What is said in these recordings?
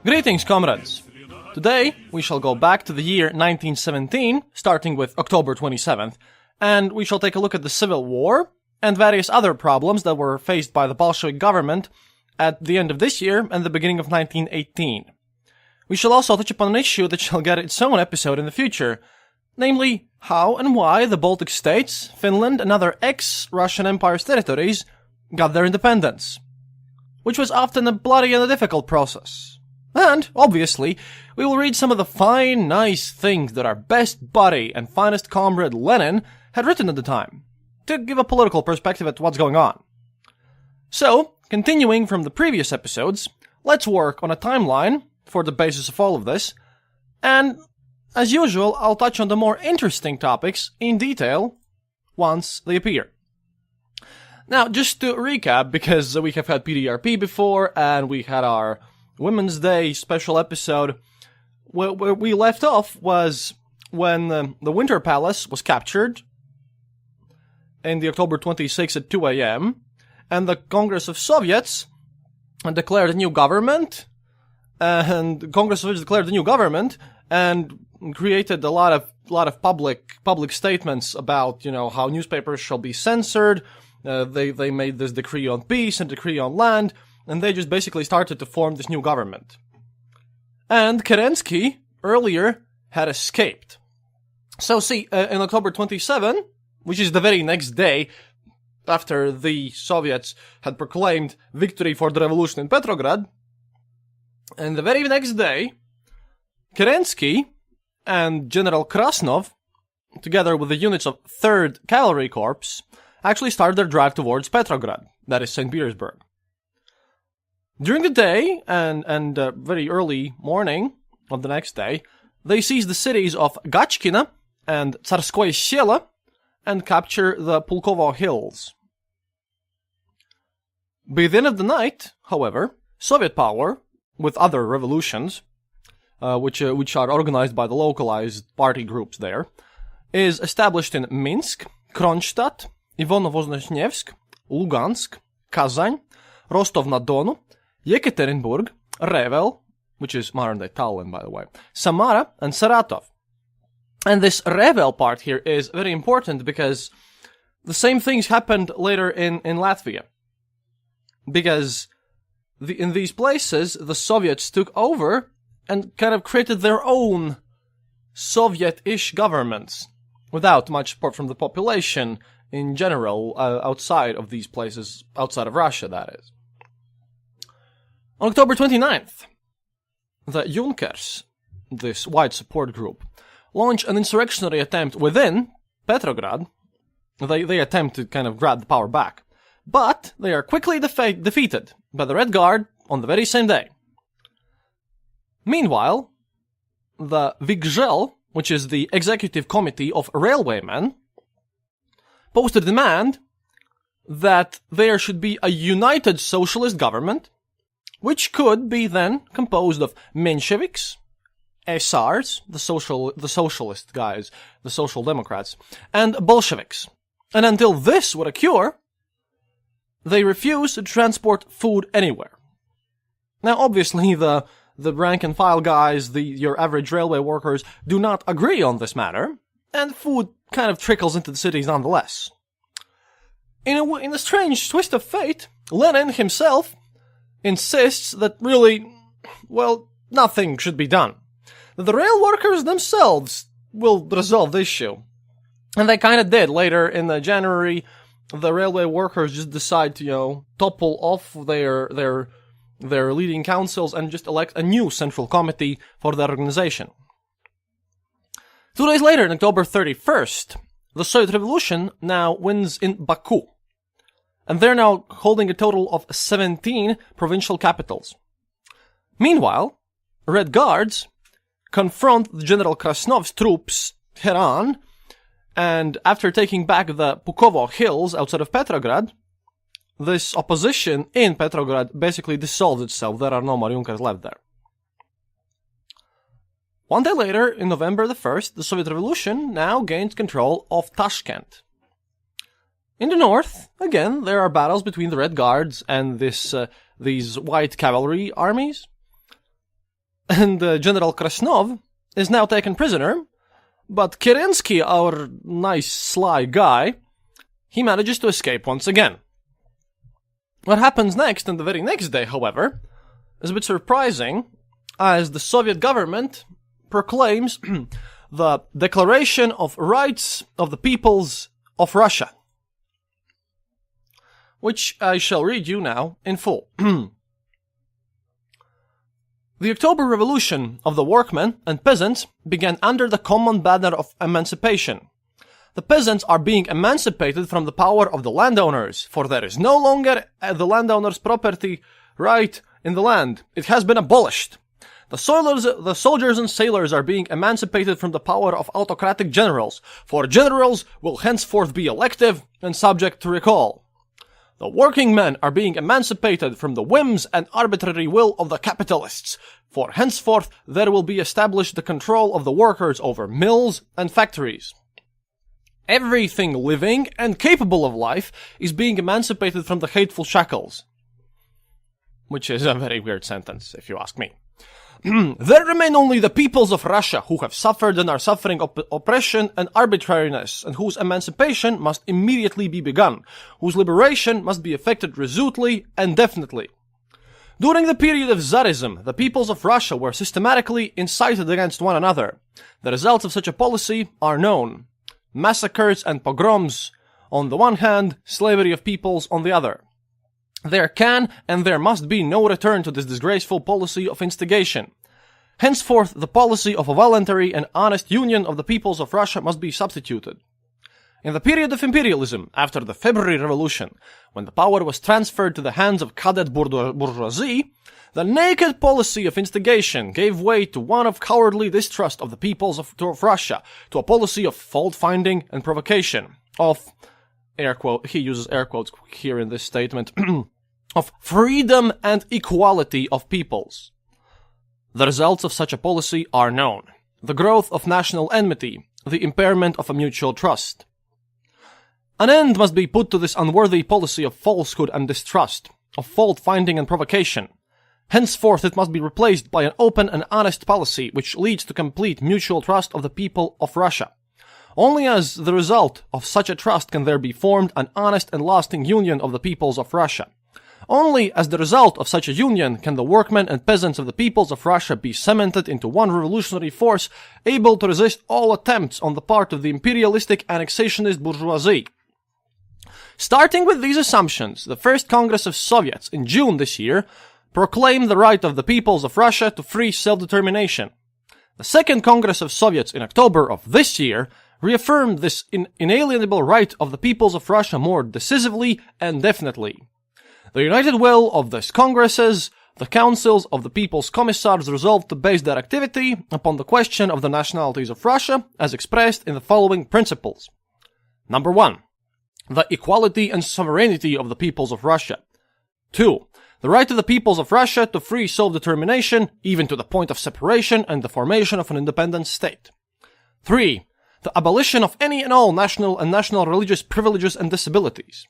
Greetings, comrades! Today, we shall go back to the year 1917, starting with October 27th, and we shall take a look at the Civil War and various other problems that were faced by the Bolshevik government at the end of this year and the beginning of 1918. We shall also touch upon an issue that shall get its own episode in the future, namely, how and why the Baltic states, Finland, and other ex-Russian Empire's territories got their independence, which was often a bloody and a difficult process. And, obviously, we will read some of the fine, nice things that our best buddy and finest comrade Lenin had written at the time, to give a political perspective at what's going on. So, continuing from the previous episodes, let's work on a timeline for the basis of all of this, and, as usual, I'll touch on the more interesting topics in detail once they appear. Now, just to recap, because we have had PDRP before, and we had our Women's Day special episode, where we left off was when the Winter Palace was captured in the October 26th at 2 a.m., and the Congress of Soviets declared a new government, and Congress of Soviets declared a new government, and created a lot of public statements about, how newspapers shall be censored. They made this decree on peace and decree on land, and they just basically started to form this new government. And Kerensky, earlier, had escaped. So see, in October 27, which is the very next day after the Soviets had proclaimed victory for the revolution in Petrograd, and the very next day, Kerensky and General Krasnov, together with the units of 3rd Cavalry Corps, actually started their drive towards Petrograd, that is St. Petersburg. During the day and very early morning of the next day, they seized the cities of Gachkina and Tsarskoye Selo and capture the Pulkovo Hills. By the end of the night, however, Soviet power, with other revolutions, which are organized by the localized party groups there, is established in Minsk, Kronstadt, Ivano-Voznesnevsk, Lugansk, Kazan, Rostov-na-Donu, Yekaterinburg, Revel, which is modern-day Tallinn, by the way, Samara, and Saratov. And this Revel part here is very important because the same things happened later in Latvia. Because in these places, the Soviets took over and kind of created their own Soviet-ish governments, without much support from the population in general, outside of these places, outside of Russia, that is. On October 29th, the Junkers, this wide support group, launched an insurrectionary attempt within Petrograd. They attempt to kind of grab the power back, but they are quickly defeated by the Red Guard on the very same day. Meanwhile, the Vigzel, which is the Executive Committee of Railwaymen, posted a demand that there should be a united socialist government, which could be then composed of Mensheviks, SRs, the socialist guys, the Social Democrats, and Bolsheviks. And until this would occur, they refused to transport food anywhere. Now, obviously, the rank-and-file guys, your average railway workers, do not agree on this matter, and food kind of trickles into the cities nonetheless. In a strange twist of fate, Lenin himself insists that really, nothing should be done. That the rail workers themselves will resolve the issue. And they kind of did. Later in January, the railway workers just decide to, topple off their leading councils and just elect a new central committee for their organization. 2 days later, on October 31st, the Soviet Revolution now wins in Baku. And they're now holding a total of 17 provincial capitals. Meanwhile, Red Guards confront General Krasnov's troops head-on, and after taking back the Pulkovo Hills outside of Petrograd, this opposition in Petrograd basically dissolves itself. There are no more Junkers left there. One day later, in November the 1st, the Soviet Revolution now gains control of Tashkent. In the north, again, there are battles between the Red Guards and these white cavalry armies. and General Krasnov is now taken prisoner, but Kerensky, our nice sly guy, he manages to escape once again. What happens next, and the very next day, however, is a bit surprising, as the Soviet government proclaims the Declaration of Rights of the Peoples of Russia, which I shall read you now in full. The October Revolution of the workmen and peasants began under the common banner of emancipation. The peasants are being emancipated from the power of the landowners, for there is no longer the landowner's property right in the land. It has been abolished. The soldiers and sailors are being emancipated from the power of autocratic generals, for generals will henceforth be elective and subject to recall. The working men are being emancipated from the whims and arbitrary will of the capitalists, for henceforth there will be established the control of the workers over mills and factories. Everything living and capable of life is being emancipated from the hateful shackles. Which is a very weird sentence, if you ask me. There remain only the peoples of Russia who have suffered and are suffering oppression and arbitrariness, and whose emancipation must immediately be begun, whose liberation must be effected resolutely and definitely. During the period of Tsarism, the peoples of Russia were systematically incited against one another. The results of such a policy are known. Massacres and pogroms on the one hand, slavery of peoples on the other. There can and there must be no return to this disgraceful policy of instigation. Henceforth, the policy of a voluntary and honest union of the peoples of Russia must be substituted. In the period of imperialism, after the February Revolution, when the power was transferred to the hands of cadet bourgeoisie, the naked policy of instigation gave way to one of cowardly distrust of the peoples of Russia, to a policy of fault-finding and provocation, of, air quote, he uses air quotes here in this statement, of freedom and equality of peoples. The results of such a policy are known. The growth of national enmity, the impairment of a mutual trust. An end must be put to this unworthy policy of falsehood and distrust, of fault-finding and provocation. Henceforth it must be replaced by an open and honest policy which leads to complete mutual trust of the people of Russia. Only as the result of such a trust can there be formed an honest and lasting union of the peoples of Russia. Only as the result of such a union can the workmen and peasants of the peoples of Russia be cemented into one revolutionary force able to resist all attempts on the part of the imperialistic annexationist bourgeoisie. Starting with these assumptions, the First Congress of Soviets in June this year proclaimed the right of the peoples of Russia to free self-determination. The Second Congress of Soviets in October of this year reaffirmed this inalienable right of the peoples of Russia more decisively and definitely. The united will of these congresses, the councils of the People's Commissars resolved to base their activity upon the question of the nationalities of Russia as expressed in the following principles. Number 1. The equality and sovereignty of the peoples of Russia. 2. The right of the peoples of Russia to free self-determination, even to the point of separation and the formation of an independent state. 3. The abolition of any and all national and national religious privileges and disabilities.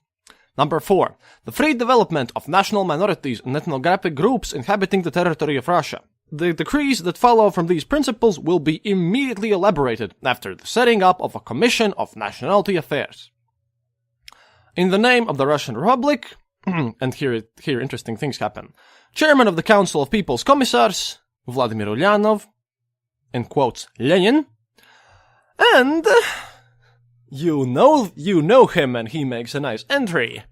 Number 4. The free development of national minorities and ethnographic groups inhabiting the territory of Russia. The decrees that follow from these principles will be immediately elaborated after the setting up of a Commission of Nationality Affairs. In the name of the Russian Republic, and here interesting things happen, Chairman of the Council of People's Commissars, Vladimir Ulyanov, in quotes, Lenin, and you know him and he makes a nice entry.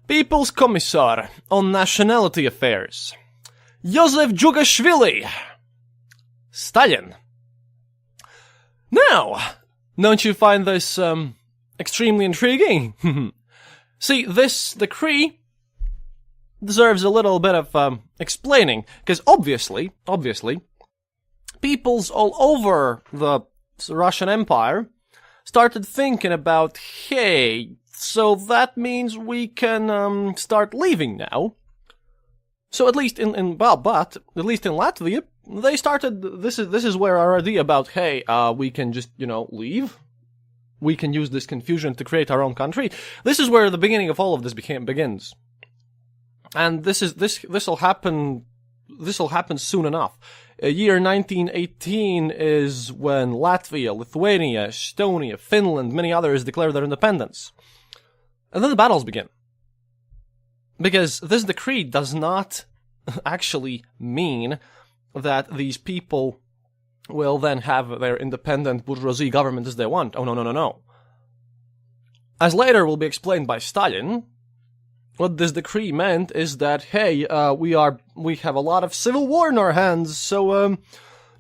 People's Commissar on Nationality Affairs, Joseph Jugashvili, Stalin. Now, don't you find this extremely intriguing? See, this decree deserves a little bit of explaining, because obviously, peoples all over the Russian Empire started thinking about, hey, so that means we can start leaving now. So at least at least in Latvia, they started. This is where our idea about, hey, we can just leave. We can use this confusion to create our own country. This is where the beginning of all of this begins, and this will happen. This will happen soon enough. Year 1918 is when Latvia, Lithuania, Estonia, Finland, many others declare their independence. And then the battles begin. Because this decree does not actually mean that these people will then have their independent bourgeoisie government as they want. Oh, no. As later will be explained by Stalin, what this decree meant is that, hey, we have a lot of civil war in our hands, so,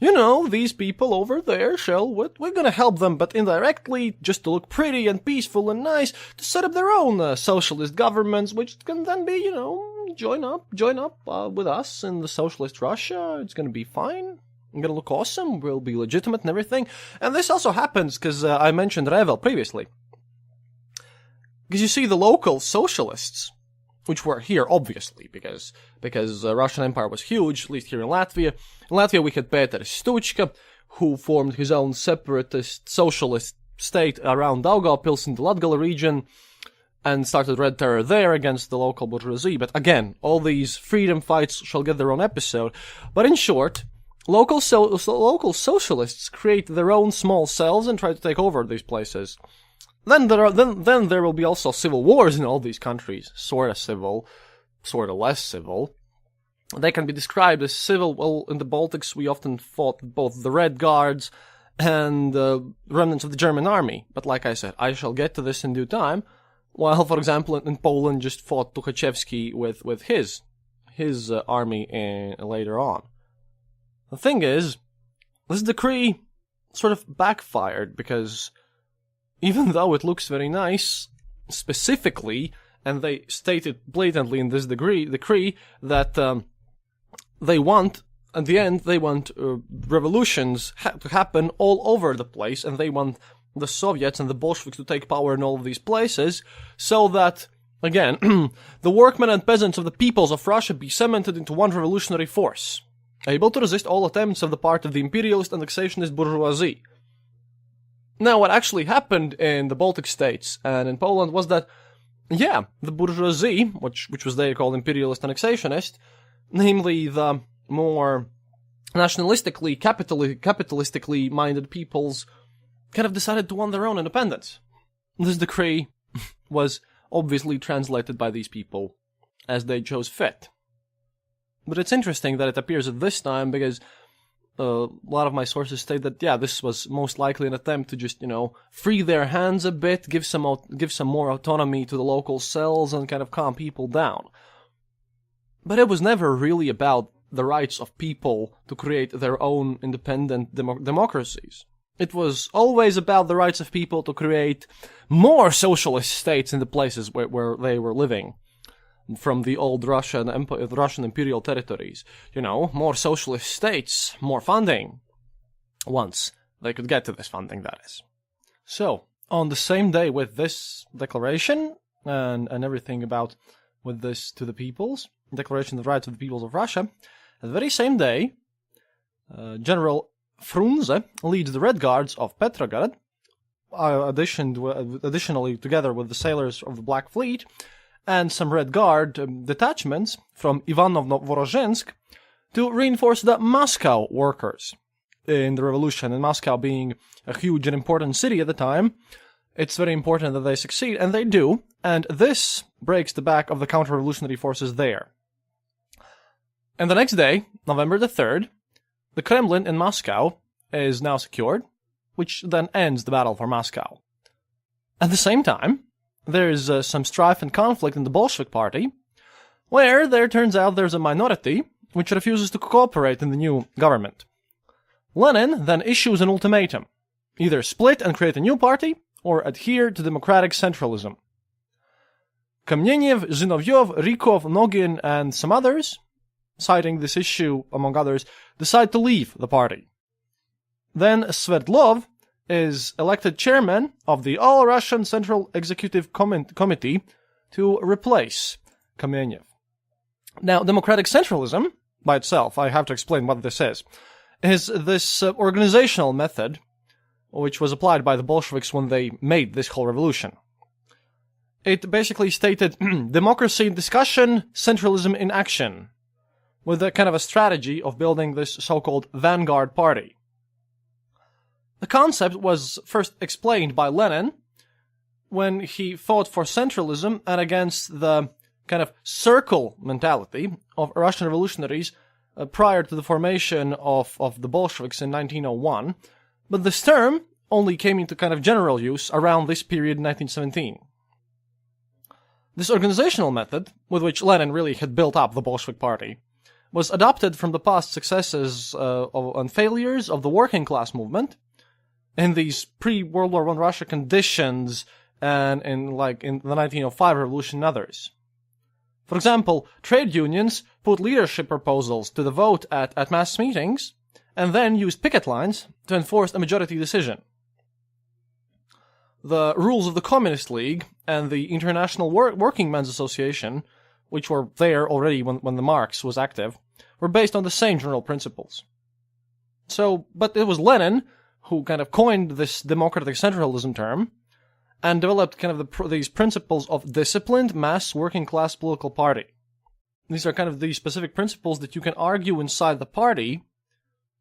these people over there we're gonna help them, but indirectly, just to look pretty and peaceful and nice, to set up their own socialist governments, which can then be, join up with us in the socialist Russia. It's gonna be fine. I'm gonna look awesome. We'll be legitimate and everything. And this also happens because I mentioned Revel previously. Because you see, the local socialists, which were here, obviously, because Russian Empire was huge, at least here in Latvia. In Latvia, we had Peter Stučka, who formed his own separatist socialist state around Daugavpils in the Latgale region, and started Red Terror there against the local bourgeoisie. But again, all these freedom fights shall get their own episode. But in short, local socialists create their own small cells and try to take over these places. Then there will be also civil wars in all these countries, sorta civil, sorta less civil. They can be described as civil. Well, in the Baltics, we often fought both the Red Guards and remnants of the German army. But like I said, I shall get to this in due time. While, for example, in Poland, just fought Tukhachevsky with his army later on. The thing is, this decree sort of backfired because, even though it looks very nice, specifically, and they stated blatantly in this decree that they want revolutions to happen all over the place, and they want the Soviets and the Bolsheviks to take power in all of these places, so that, again, the workmen and peasants of the peoples of Russia be cemented into one revolutionary force, able to resist all attempts of the part of the imperialist and annexationist bourgeoisie. Now, what actually happened in the Baltic states and in Poland was that, the bourgeoisie, which was they called imperialist annexationist, namely the more nationalistically, capitalistically minded peoples, kind of decided to want their own independence. This decree was obviously translated by these people as they chose fit. But it's interesting that it appears at this time because a lot of my sources state that, this was most likely an attempt to just, free their hands a bit, give some more autonomy to the local cells and kind of calm people down. But it was never really about the rights of people to create their own independent democracies. It was always about the rights of people to create more socialist states in the places where they were living. From the old Russian imperial territories. More socialist states, more funding. Once they could get to this funding, that is. So, on the same day with this declaration, and everything about with this to the peoples, Declaration of the Rights of the Peoples of Russia, the very same day, General Frunze leads the Red Guards of Petrograd, additionally together with the sailors of the Black Fleet, and some Red Guard detachments from Ivanovno-Vorozhensk to reinforce the Moscow workers in the revolution. And Moscow being a huge and important city at the time, it's very important that they succeed, and they do, and this breaks the back of the counter-revolutionary forces there. And the next day, November the 3rd, the Kremlin in Moscow is now secured, which then ends the battle for Moscow. At the same time, there's some strife and conflict in the Bolshevik party, where there turns out there's a minority which refuses to cooperate in the new government. Lenin then issues an ultimatum: either split and create a new party, or adhere to democratic centralism. Kamenev, Zinoviev, Rykov, Nogin, and some others, citing this issue, among others, decide to leave the party. Then Sverdlov is elected chairman of the All-Russian Central Executive Committee to replace Kamenev. Now, democratic centralism, by itself, I have to explain what this is this organizational method which was applied by the Bolsheviks when they made this whole revolution. It basically stated democracy in discussion, centralism in action. with a kind of a strategy of building this so-called vanguard party. The concept was first explained by Lenin when he fought for centralism and against the kind of circle mentality of Russian revolutionaries prior to the formation of the Bolsheviks in 1901, but this term only came into kind of general use around this period in 1917. This organizational method, with which Lenin really had built up the Bolshevik Party, was adopted from the past successes and failures of the working class movement in these pre-World War I Russia conditions and in the 1905 revolution and others. For example, trade unions put leadership proposals to the vote at mass meetings and then used picket lines to enforce a majority decision. The rules of the Communist League and the International Working Men's Association, which were there already when the Marx was active, were based on the same general principles. But it was Lenin who kind of coined this democratic centralism term and developed kind of these principles of disciplined mass working class political party. These are kind of the specific principles that you can argue inside the party,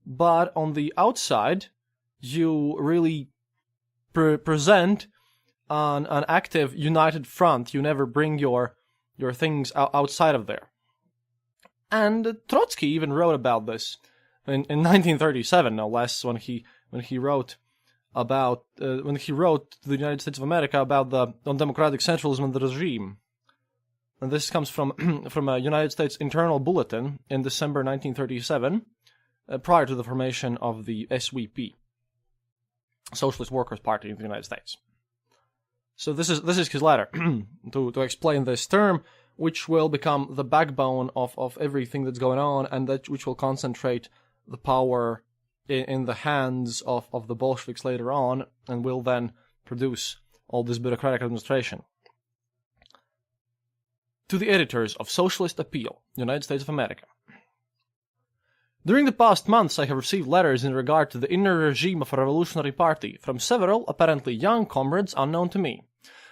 but on the outside, you really present an active, united front. You never bring your things outside of there. And Trotsky even wrote about this in 1937, no less, when he wrote to the United States of America about the undemocratic centralism of the regime. And this comes from a United States internal bulletin in December 1937, prior to the formation of the SWP, Socialist Workers' Party in the United States. So this is his letter to explain this term, which will become the backbone of everything that's going on, and which will concentrate the power in the hands of the Bolsheviks later on, and will then produce all this bureaucratic administration. To the editors of Socialist Appeal, United States of America. During the past months, I have received letters in regard to the inner regime of a revolutionary party from several, apparently young comrades unknown to me.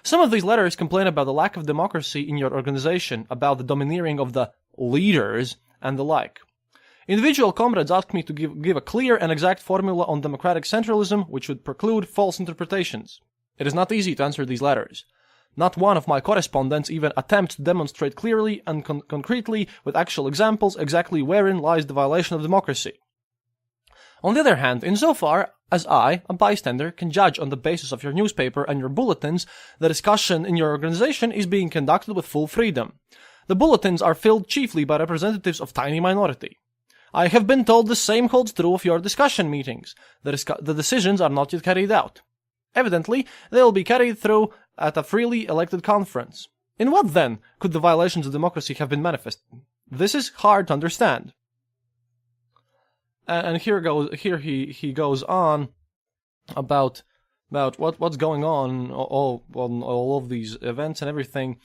Some of these letters complain about the lack of democracy in your organization, about the domineering of the leaders, and the like. Individual comrades ask me to give a clear and exact formula on democratic centralism which would preclude false interpretations. It is not easy to answer these letters. Not one of my correspondents even attempts to demonstrate clearly and concretely with actual examples exactly wherein lies the violation of democracy. On the other hand, insofar as I, a bystander, can judge on the basis of your newspaper and your bulletins, the discussion in your organization is being conducted with full freedom. The bulletins are filled chiefly by representatives of tiny minority. I have been told the same holds true of your discussion meetings. The decisions are not yet carried out. Evidently, they will be carried through at a freely elected conference. In what, then, could the violations of democracy have been manifested? This is hard to understand. And here he goes on about what's going on all of these events and everything.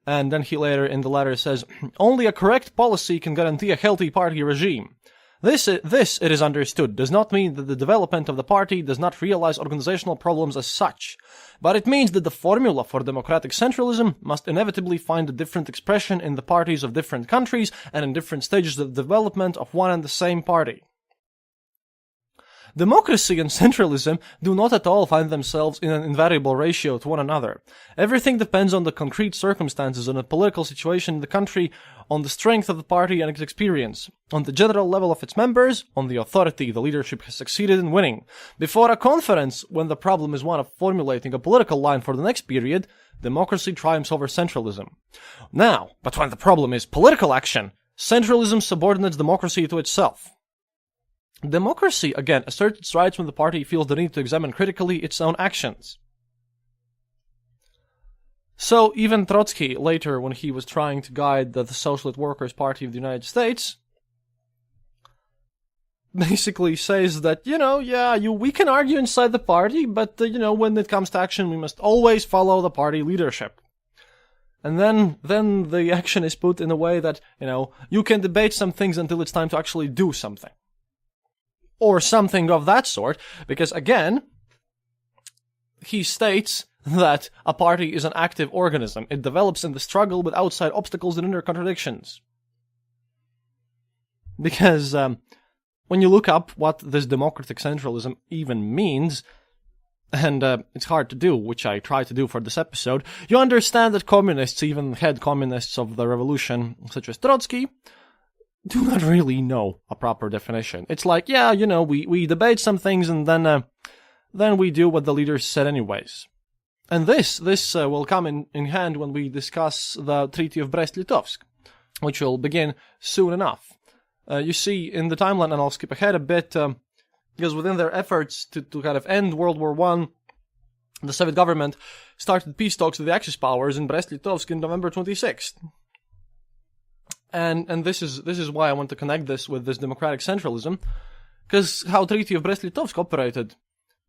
And then he later in the letter says, only a correct policy can guarantee a healthy party regime. This, it is understood, does not mean that the development of the party does not realize organizational problems as such, but it means that the formula for democratic centralism must inevitably find a different expression in the parties of different countries and in different stages of development of one and the same party. Democracy and centralism do not at all find themselves in an invariable ratio to one another. Everything depends on the concrete circumstances, on the political situation in the country, on the strength of the party and its experience, on the general level of its members, on the authority the leadership has succeeded in winning. Before a conference, when the problem is one of formulating a political line for the next period, democracy triumphs over centralism. Now, but when the problem is political action, centralism subordinates democracy to itself. Democracy, again, asserts its rights when the party feels the need to examine critically its own actions. So even Trotsky, later, when he was trying to guide the Socialist Workers' Party of the United States, basically says that, we can argue inside the party, but, when it comes to action, we must always follow the party leadership. And then the action is put in a way that, you can debate some things until it's time to actually do something. Or something of that sort, because again, he states that a party is an active organism. It develops in the struggle with outside obstacles and inner contradictions. Because when you look up what this democratic centralism even means, and it's hard to do, which I try to do for this episode, you understand that communists, even head communists of the revolution, such as Trotsky, do not really know a proper definition. It's like, yeah, we debate some things and then we do what the leaders said anyways. And this will come in hand when we discuss the Treaty of Brest-Litovsk, which will begin soon enough. You see, in the timeline, and I'll skip ahead a bit, because within their efforts to kind of end World War I, the Soviet government started peace talks with the Axis powers in Brest-Litovsk in November 26th. And this is why I want to connect this with this democratic centralism, because how Treaty of Brest-Litovsk operated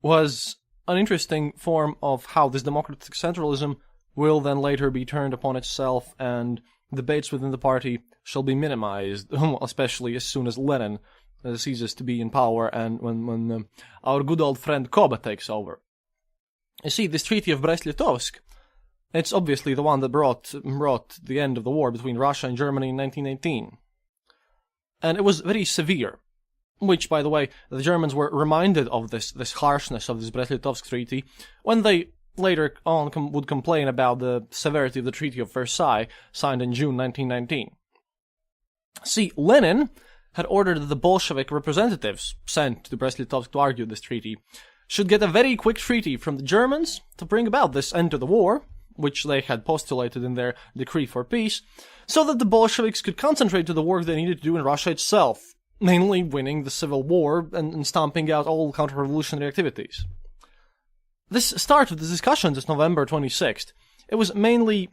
was an interesting form of how this democratic centralism will then later be turned upon itself, and debates within the party shall be minimized, especially as soon as Lenin ceases to be in power and when our good old friend Koba takes over. You see, this Treaty of Brest-Litovsk, it's obviously the one that brought the end of the war between Russia and Germany in 1918. And it was very severe, which, by the way, the Germans were reminded of this harshness of this Brest-Litovsk treaty when they later on would complain about the severity of the Treaty of Versailles, signed in June 1919. See, Lenin had ordered that the Bolshevik representatives sent to Brest-Litovsk to argue this treaty should get a very quick treaty from the Germans to bring about this end to the war, which they had postulated in their decree for peace, so that the Bolsheviks could concentrate to the work they needed to do in Russia itself, mainly winning the civil war and stomping out all counter-revolutionary activities. This start of the discussions is November 26th. It was mainly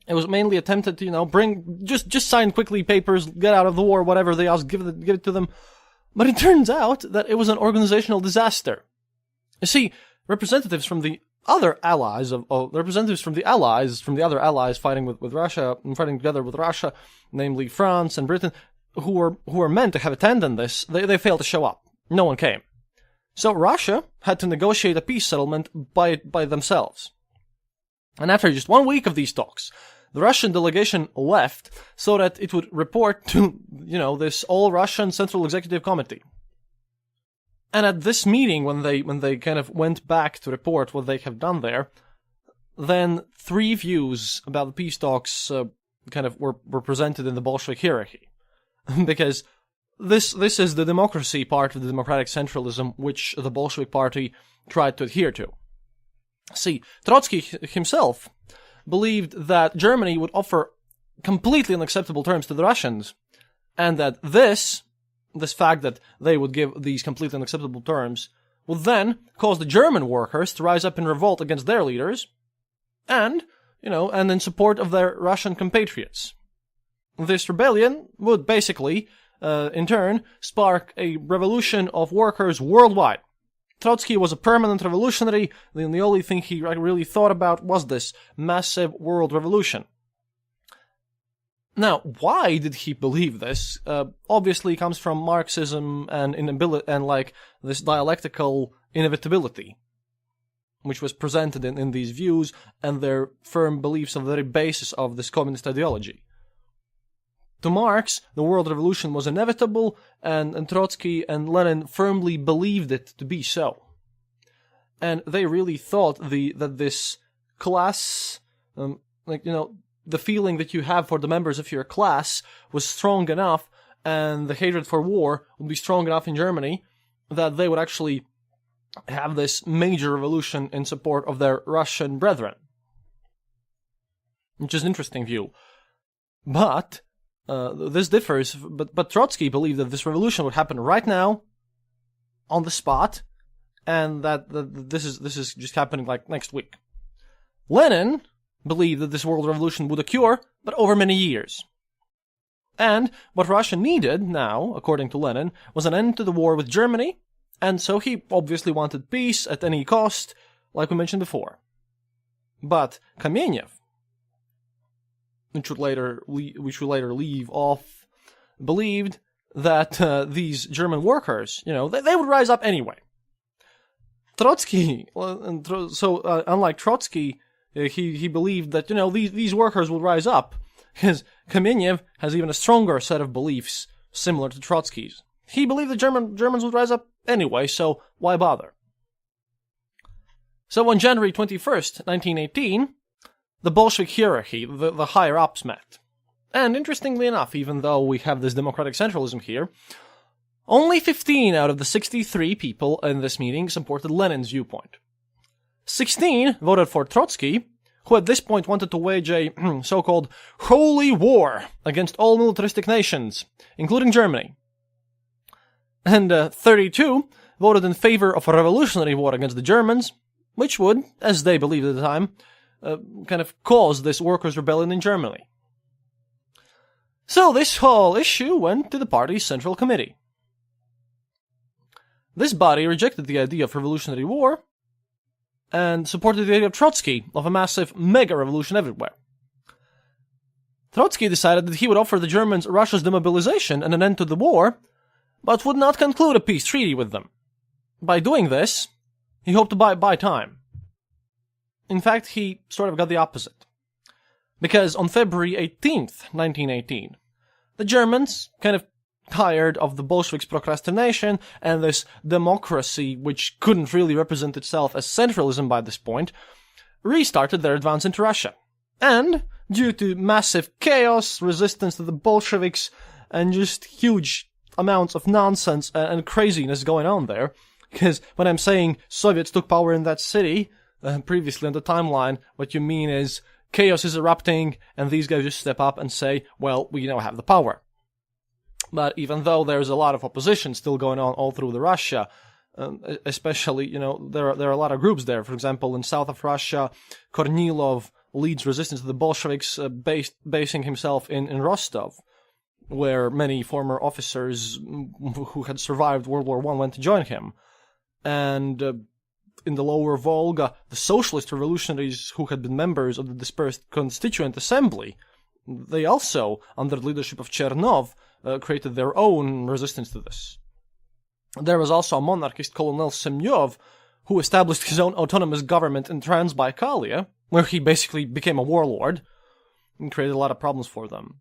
attempted to, bring, just sign quickly papers, get out of the war, whatever they asked, give it to them. But it turns out that it was an organizational disaster. You see, representatives from the other allies from the other allies fighting with Russia, fighting together with Russia, namely France and Britain, who were meant to have attended this, they failed to show up. No one came. So Russia had to negotiate a peace settlement by themselves. And after just 1 week of these talks, the Russian delegation left so that it would report to, this all-Russian Central Executive Committee. And at this meeting, when they kind of went back to report what they have done there, then 3 views about the peace talks were presented in the Bolshevik hierarchy. Because this is the democracy part of the democratic centralism which the Bolshevik party tried to adhere to. See, Trotsky himself believed that Germany would offer completely unacceptable terms to the Russians, and that this fact that they would give these completely unacceptable terms would then cause the German workers to rise up in revolt against their leaders, and in support of their Russian compatriots. This rebellion would basically, in turn, spark a revolution of workers worldwide. Trotsky was a permanent revolutionary, and the only thing he really thought about was this massive world revolution. Now, why did he believe this? Obviously comes from Marxism and this dialectical inevitability, which was presented in these views and their firm beliefs on the very basis of this communist ideology. To Marx, the world revolution was inevitable, and Trotsky and Lenin firmly believed it to be so. And they really thought that this class, the feeling that you have for the members of your class was strong enough, and the hatred for war would be strong enough in Germany, that they would actually have this major revolution in support of their Russian brethren. Which is an interesting view. But this differs, but Trotsky believed that this revolution would happen right now, on the spot, and that this is just happening like next week. Lenin believed that this world revolution would occur, but over many years. And what Russia needed now, according to Lenin, was an end to the war with Germany, and so he obviously wanted peace at any cost, like we mentioned before. But Kamenev, which would later leave off, believed that these German workers, they would rise up anyway. Trotsky, unlike Trotsky, he believed that these workers will rise up, because Kamenev has even a stronger set of beliefs similar to Trotsky's. He believed the Germans would rise up anyway, so why bother? So on January 21st, 1918, the Bolshevik hierarchy, the higher-ups met. And interestingly enough, even though we have this democratic centralism here, only 15 out of the 63 people in this meeting supported Lenin's viewpoint. 16 voted for Trotsky, who at this point wanted to wage a so-called holy war against all militaristic nations, including Germany. And 32 voted in favor of a revolutionary war against the Germans, which would, as they believed at the time, kind of cause this workers' rebellion in Germany. So this whole issue went to the party's Central Committee. This body rejected the idea of revolutionary war and supported the idea of Trotsky of a massive mega-revolution everywhere. Trotsky decided that he would offer the Germans Russia's demobilization and an end to the war, but would not conclude a peace treaty with them. By doing this, he hoped to buy time. In fact, he sort of got the opposite. Because on February 18th, 1918, the Germans, kind of tired of the Bolsheviks' procrastination and this democracy which couldn't really represent itself as centralism by this point, restarted their advance into Russia. And, due to massive chaos, resistance to the Bolsheviks, and just huge amounts of nonsense and craziness going on there, because when I'm saying Soviets took power in that city, previously on the timeline, what you mean is chaos is erupting, and these guys just step up and say, well, we now have the power. But even though there's a lot of opposition still going on all through the Russia, especially, there are a lot of groups there. For example, in south of Russia, Kornilov leads resistance to the Bolsheviks, basing himself in Rostov, where many former officers who had survived World War I went to join him. And in the lower Volga, the socialist revolutionaries who had been members of the dispersed Constituent Assembly, they also, under the leadership of Chernov, created their own resistance to this. There was also a monarchist, Colonel Semyov, who established his own autonomous government in Transbaikalia, where he basically became a warlord and created a lot of problems for them.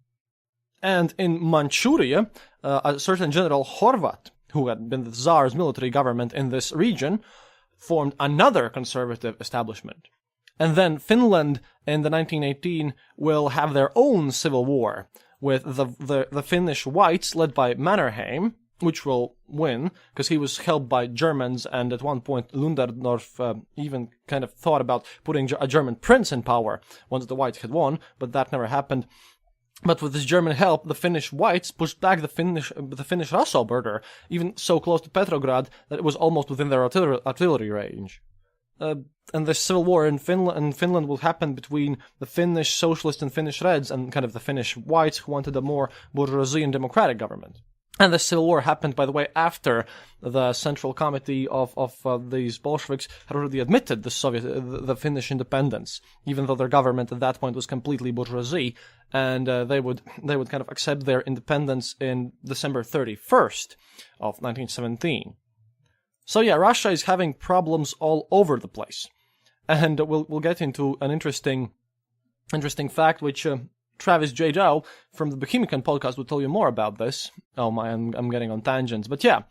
And in Manchuria, a certain General Horvat, who had been the Tsar's military government in this region, formed another conservative establishment. And then Finland in the 1918 will have their own civil war with the Finnish Whites led by Mannerheim, which will win because he was helped by Germans, and at one point Ludendorff even kind of thought about putting a German prince in power once the Whites had won, but that never happened. But with this German help, the Finnish Whites pushed back the Finnish Russo border, even so close to Petrograd that it was almost within their artillery range. And this civil war in Finland will happen between the Finnish Socialists and Finnish Reds and kind of the Finnish Whites who wanted a more bourgeoisie and democratic government. And this civil war happened, by the way, after the Central Committee of these Bolsheviks had already admitted the Finnish independence, even though their government at that point was completely bourgeoisie, and they would kind of accept their independence in December 31st of 1917. So yeah, Russia is having problems all over the place, and we'll get into an interesting fact which. Travis J. Dow from the Bohemian podcast will tell you more about this. Oh my, I'm getting on tangents. But yeah,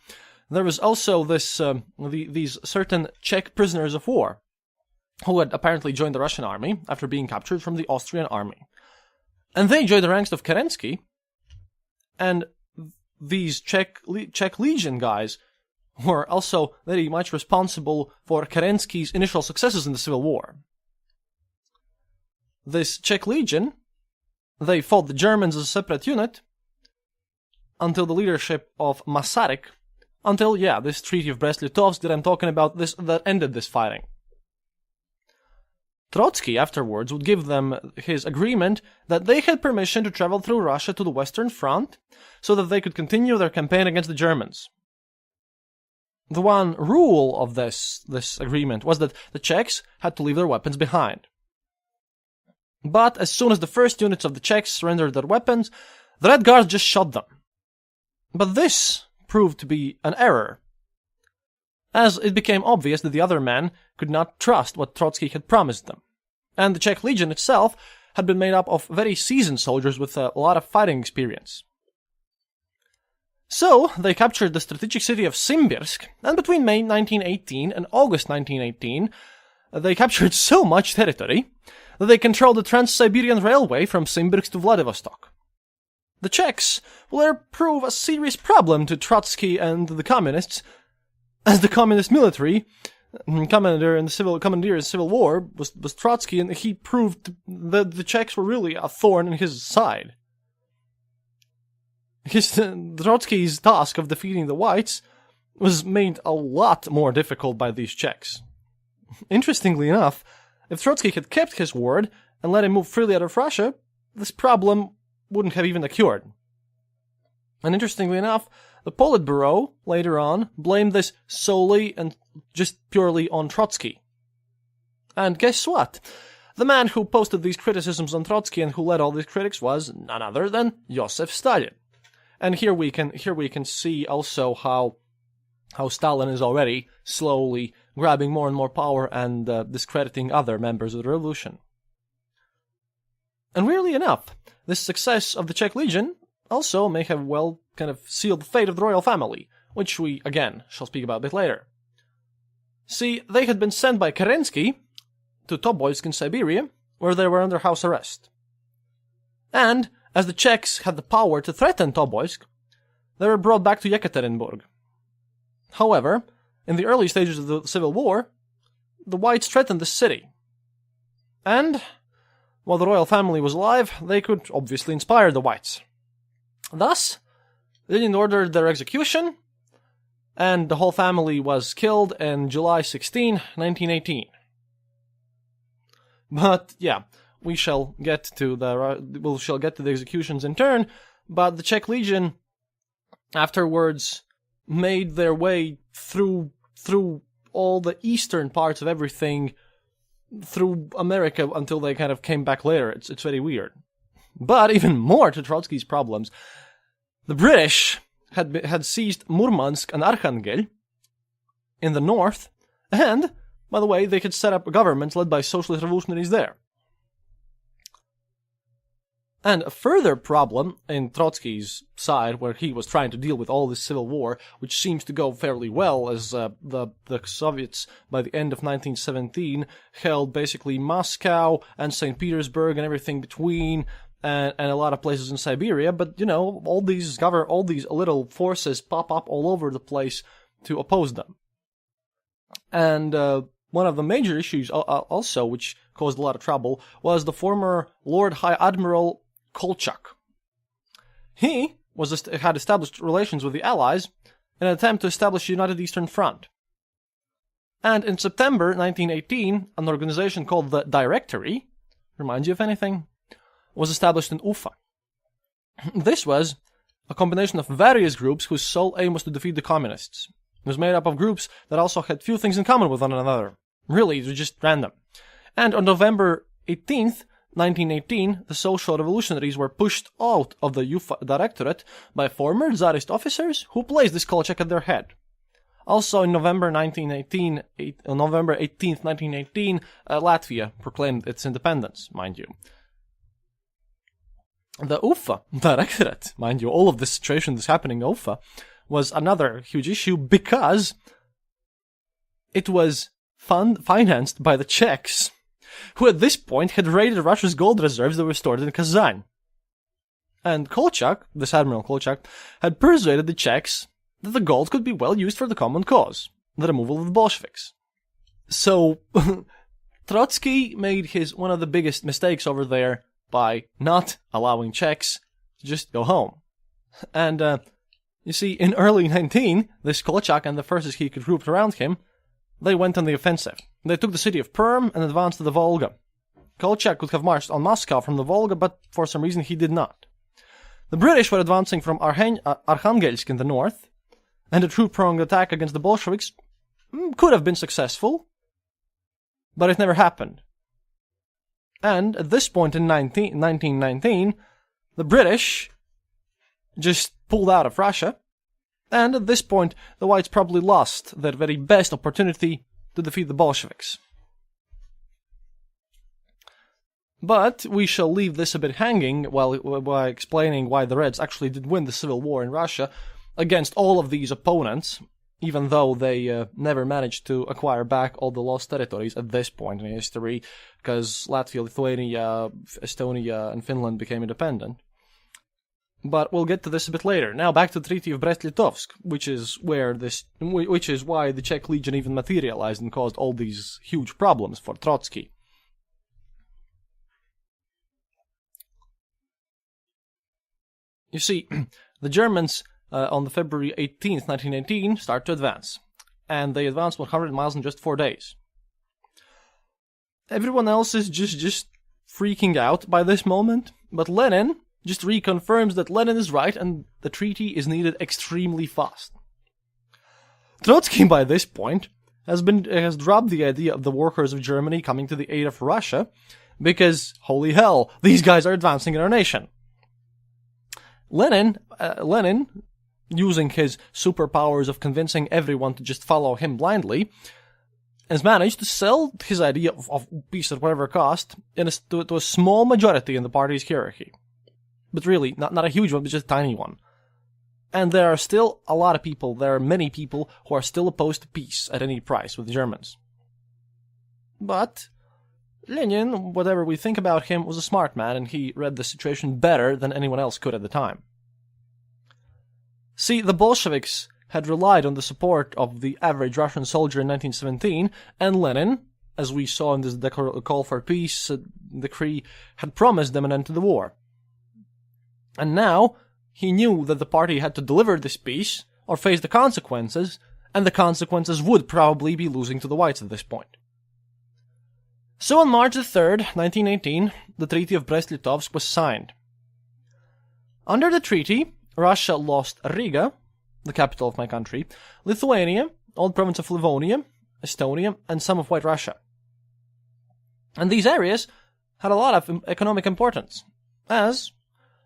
there was also these certain Czech prisoners of war who had apparently joined the Russian army after being captured from the Austrian army. And they joined the ranks of Kerensky, and these Czech Legion guys were also very much responsible for Kerensky's initial successes in the Civil War. This Czech Legion, they fought the Germans as a separate unit until the leadership of Masaryk, until, this Treaty of Brest-Litovsk that I'm talking about, that ended this fighting. Trotsky afterwards would give them his agreement that they had permission to travel through Russia to the Western Front so that they could continue their campaign against the Germans. The one rule of this agreement was that the Czechs had to leave their weapons behind. But as soon as the first units of the Czechs surrendered their weapons, the Red Guards just shot them. But this proved to be an error, as it became obvious that the other men could not trust what Trotsky had promised them. And the Czech Legion itself had been made up of very seasoned soldiers with a lot of fighting experience. So, they captured the strategic city of Simbirsk, and between May 1918 and August 1918, they captured so much territory that they controlled the Trans-Siberian Railway from Simbirsk to Vladivostok. The Czechs will later prove a serious problem to Trotsky and the communists, as the communist military commander in the Civil War was Trotsky, and he proved that the Czechs were really a thorn in his side. Trotsky's task of defeating the Whites was made a lot more difficult by these Czechs. Interestingly enough, if Trotsky had kept his word and let him move freely out of Russia, this problem wouldn't have even occurred. And interestingly enough, the Politburo, later on, blamed this solely and just purely on Trotsky. And guess what? The man who posted these criticisms on Trotsky and who led all these critics was none other than Joseph Stalin. And here we can see also how Stalin is already slowly grabbing more and more power and discrediting other members of the revolution. And weirdly enough, this success of the Czech Legion also may have well kind of sealed the fate of the royal family, which we, again, shall speak about a bit later. See, they had been sent by Kerensky to Tobolsk in Siberia, where they were under house arrest. And, as the Czechs had the power to threaten Tobolsk, they were brought back to Yekaterinburg. However, in the early stages of the Civil War, the Whites threatened the city. And, while the royal family was alive, they could obviously inspire the Whites. Thus, Lenin ordered their execution, and the whole family was killed on July 16, 1918. But, yeah, we shall get to the executions in turn, but the Czech Legion afterwards made their way through all the eastern parts of everything through America until they kind of came back later. It's very weird. But even more to Trotsky's problems, the British had seized Murmansk and Archangel in the north, and, by the way, they had set up a government led by socialist revolutionaries there. And a further problem in Trotsky's side, where he was trying to deal with all this civil war, which seems to go fairly well, as the Soviets, by the end of 1917, held basically Moscow and St. Petersburg and everything between, and a lot of places in Siberia. But, you know, all these little forces pop up all over the place to oppose them. And one of the major issues also, which caused a lot of trouble, was the former Lord High Admiral Kolchak. He had established relations with the Allies in an attempt to establish a United Eastern Front. And in September 1918, an organization called the Directory, reminds you of anything, was established in Ufa. This was a combination of various groups whose sole aim was to defeat the communists. It was made up of groups that also had few things in common with one another. Really, it was just random. And on November 18th, 1918, the social revolutionaries were pushed out of the Ufa Directorate by former Tsarist officers who placed this Kolchak at their head. Also, in November 18th, 1918, Latvia proclaimed its independence, mind you. The Ufa Directorate, mind you, all of this situation that's happening in Ufa, was another huge issue because it was financed by the Czechs, who at this point had raided Russia's gold reserves that were stored in Kazan. And Kolchak, this Admiral Kolchak, had persuaded the Czechs that the gold could be well used for the common cause, the removal of the Bolsheviks. So, Trotsky made one of the biggest mistakes over there by not allowing Czechs to just go home. And, you see, in early 19, this Kolchak and the forces he could group around him, they went on the offensive. They took the city of Perm and advanced to the Volga. Kolchak could have marched on Moscow from the Volga, but for some reason he did not. The British were advancing from Arkhangelsk in the north, and a troop-pronged attack against the Bolsheviks could have been successful, but it never happened. And at this point in 1919, the British just pulled out of Russia, and at this point, the Whites probably lost their very best opportunity to defeat the Bolsheviks. But we shall leave this a bit hanging while explaining why the Reds actually did win the Civil War in Russia, against all of these opponents, even though they never managed to acquire back all the lost territories at this point in history, because Latvia, Lithuania, Estonia, and Finland became independent. But we'll get to this a bit later. Now back to the Treaty of Brest-Litovsk, which is why the Czech Legion even materialized and caused all these huge problems for Trotsky. You see, the Germans on the February 18th, 1918, start to advance, and they advance 100 miles in just 4 days. Everyone else is just freaking out by this moment, but Lenin just reconfirms that Lenin is right and the treaty is needed extremely fast. Trotsky, by this point, has dropped the idea of the workers of Germany coming to the aid of Russia, because, holy hell, these guys are advancing in our nation. Lenin, using his superpowers of convincing everyone to just follow him blindly, has managed to sell his idea of peace at whatever cost to a small majority in the party's hierarchy. But really, not a huge one, but just a tiny one. And there are still a lot of people, there are many people who are still opposed to peace at any price with the Germans. But Lenin, whatever we think about him, was a smart man, and he read the situation better than anyone else could at the time. See, the Bolsheviks had relied on the support of the average Russian soldier in 1917, and Lenin, as we saw in this call for peace decree, had promised them an end to the war. And now, he knew that the party had to deliver this peace, or face the consequences, and the consequences would probably be losing to the Whites at this point. So on March 3rd, 1918, the Treaty of Brest-Litovsk was signed. Under the treaty, Russia lost Riga, the capital of my country, Lithuania, old province of Livonia, Estonia, and some of White Russia. And these areas had a lot of economic importance, as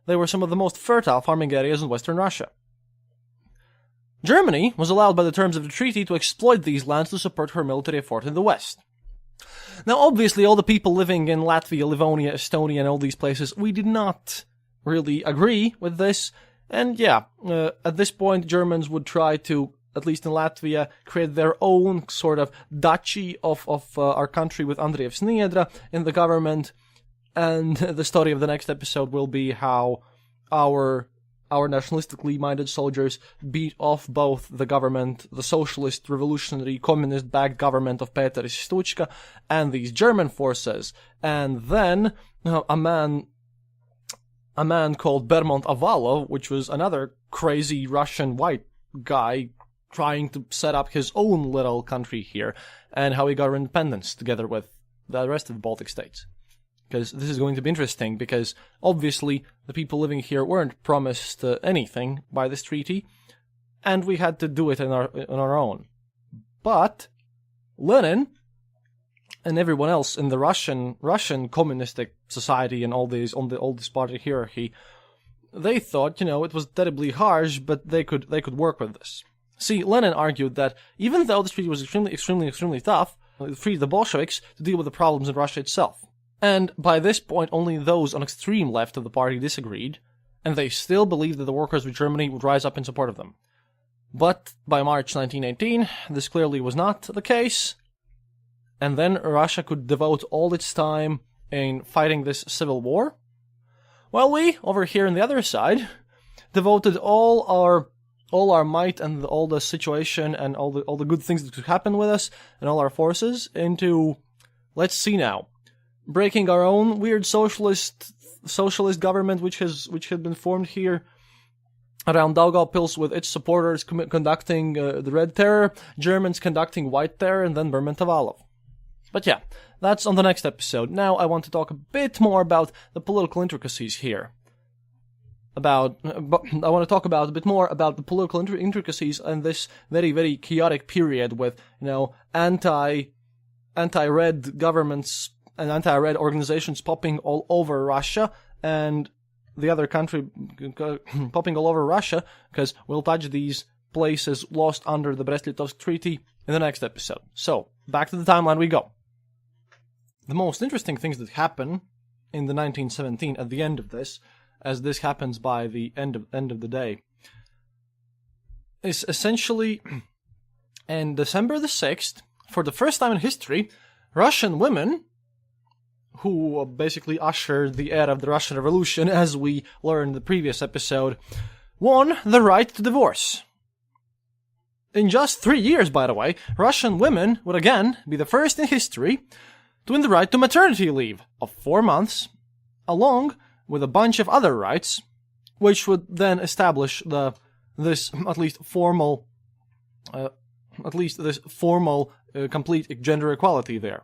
they were some of the most fertile farming areas in Western Russia. Germany was allowed by the terms of the treaty to exploit these lands to support her military effort in the West. Now, obviously, all the people living in Latvia, Livonia, Estonia, and all these places, we did not really agree with this. And yeah, at this point, Germans would try to, at least in Latvia, create their own sort of duchy of our country with Andrievs Niedra in the government. And the story of the next episode will be how our nationalistically minded soldiers beat off both the government, the socialist, revolutionary, communist-backed government of Peter Stučka, and these German forces. And then a man called Bermont Avalov, which was another crazy Russian white guy trying to set up his own little country here, and how he got our independence together with the rest of the Baltic states. Because this is going to be interesting, because obviously the people living here weren't promised anything by this treaty, and we had to do it on our own. But Lenin and everyone else in the Russian communistic society and all this party hierarchy, they thought, it was terribly harsh, but they could work with this. See, Lenin argued that even though this treaty was extremely tough, it freed the Bolsheviks to deal with the problems in Russia itself. And by this point, only those on extreme left of the party disagreed, and they still believed that the workers of Germany would rise up in support of them. But by March 1918, this clearly was not the case, and then Russia could devote all its time in fighting this civil war, while we, over here on the other side, devoted all our might and all the situation and all the good things that could happen with us and all our forces into, let's see now, breaking our own weird socialist government which had been formed here around Daugavpils with its supporters conducting the Red Terror, Germans conducting White Terror, and then Bermont Avalov. But yeah, that's on the next episode. Now I want to talk a bit more about the political intricacies here. I want to talk a bit more about the political intricacies and this very, very chaotic period with, anti-red governments and anti-red organizations popping all over Russia, and the other country popping all over Russia, because we'll touch these places lost under the Brest-Litovsk Treaty in the next episode. So, back to the timeline we go. The most interesting things that happen in the 1917 at the end of this, as this happens by the end of the day, is essentially, in December the 6th, for the first time in history, Russian women, who basically ushered the era of the Russian Revolution, as we learned in the previous episode, won the right to divorce. In just 3 years, by the way, Russian women would again be the first in history to win the right to maternity leave of 4 months, along with a bunch of other rights, which would then establish this formal complete gender equality there.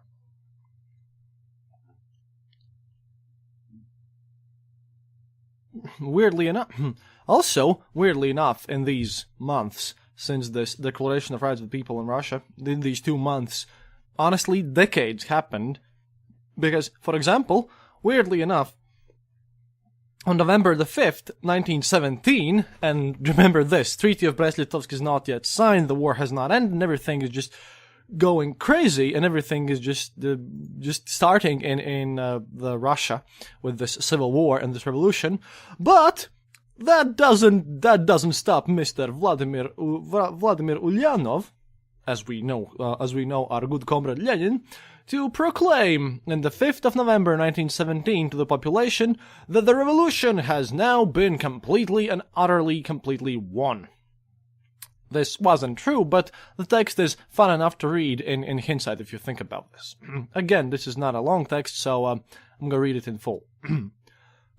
Weirdly enough, in these months, since this Declaration of Rights of the People in Russia, in these 2 months, honestly, decades happened. Because, for example, weirdly enough, on November the 5th, 1917, and remember this, Treaty of Brest-Litovsk is not yet signed, the war has not ended, and everything is just going crazy, and everything is just starting in the Russia with this civil war and this revolution. But that doesn't stop Mr. Vladimir Ulyanov, as we know our good comrade Lenin, to proclaim on the 5th of November 1917 to the population that the revolution has now been completely and utterly won. This wasn't true, but the text is fun enough to read in hindsight if you think about this. Again, this is not a long text, so I'm going to read it in full.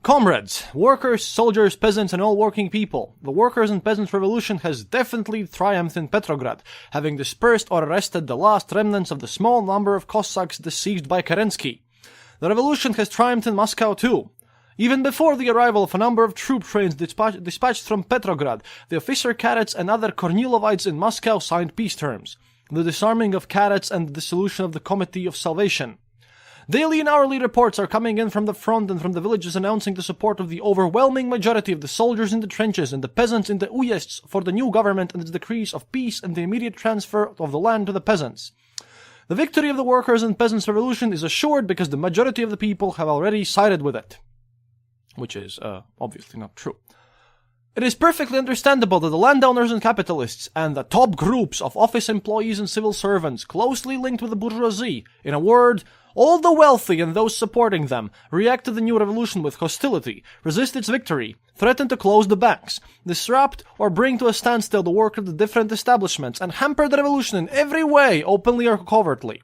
Comrades, workers, soldiers, peasants, and all working people, the workers' and peasants' revolution has definitely triumphed in Petrograd, having dispersed or arrested the last remnants of the small number of Cossacks deceived by Kerensky. The revolution has triumphed in Moscow too. Even before the arrival of a number of troop trains dispatched from Petrograd, the officer cadets and other Kornilovites in Moscow signed peace terms, the disarming of cadets and the dissolution of the Committee of Salvation. Daily and hourly reports are coming in from the front and from the villages announcing the support of the overwhelming majority of the soldiers in the trenches and the peasants in the uyezd's for the new government and its decrees of peace and the immediate transfer of the land to the peasants. The victory of the workers' and peasants' revolution is assured because the majority of the people have already sided with it. Which is, obviously not true. It is perfectly understandable that the landowners and capitalists and the top groups of office employees and civil servants closely linked with the bourgeoisie, in a word, all the wealthy and those supporting them, react to the new revolution with hostility, resist its victory, threaten to close the banks, disrupt or bring to a standstill the work of the different establishments, and hamper the revolution in every way, openly or covertly.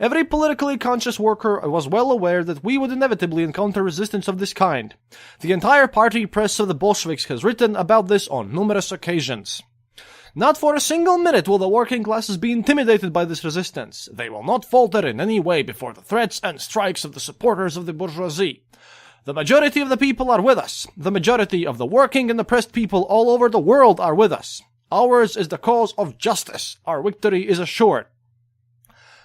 Every politically conscious worker was well aware that we would inevitably encounter resistance of this kind. The entire party press of the Bolsheviks has written about this on numerous occasions. Not for a single minute will the working classes be intimidated by this resistance. They will not falter in any way before the threats and strikes of the supporters of the bourgeoisie. The majority of the people are with us. The majority of the working and oppressed people all over the world are with us. Ours is the cause of justice. Our victory is assured.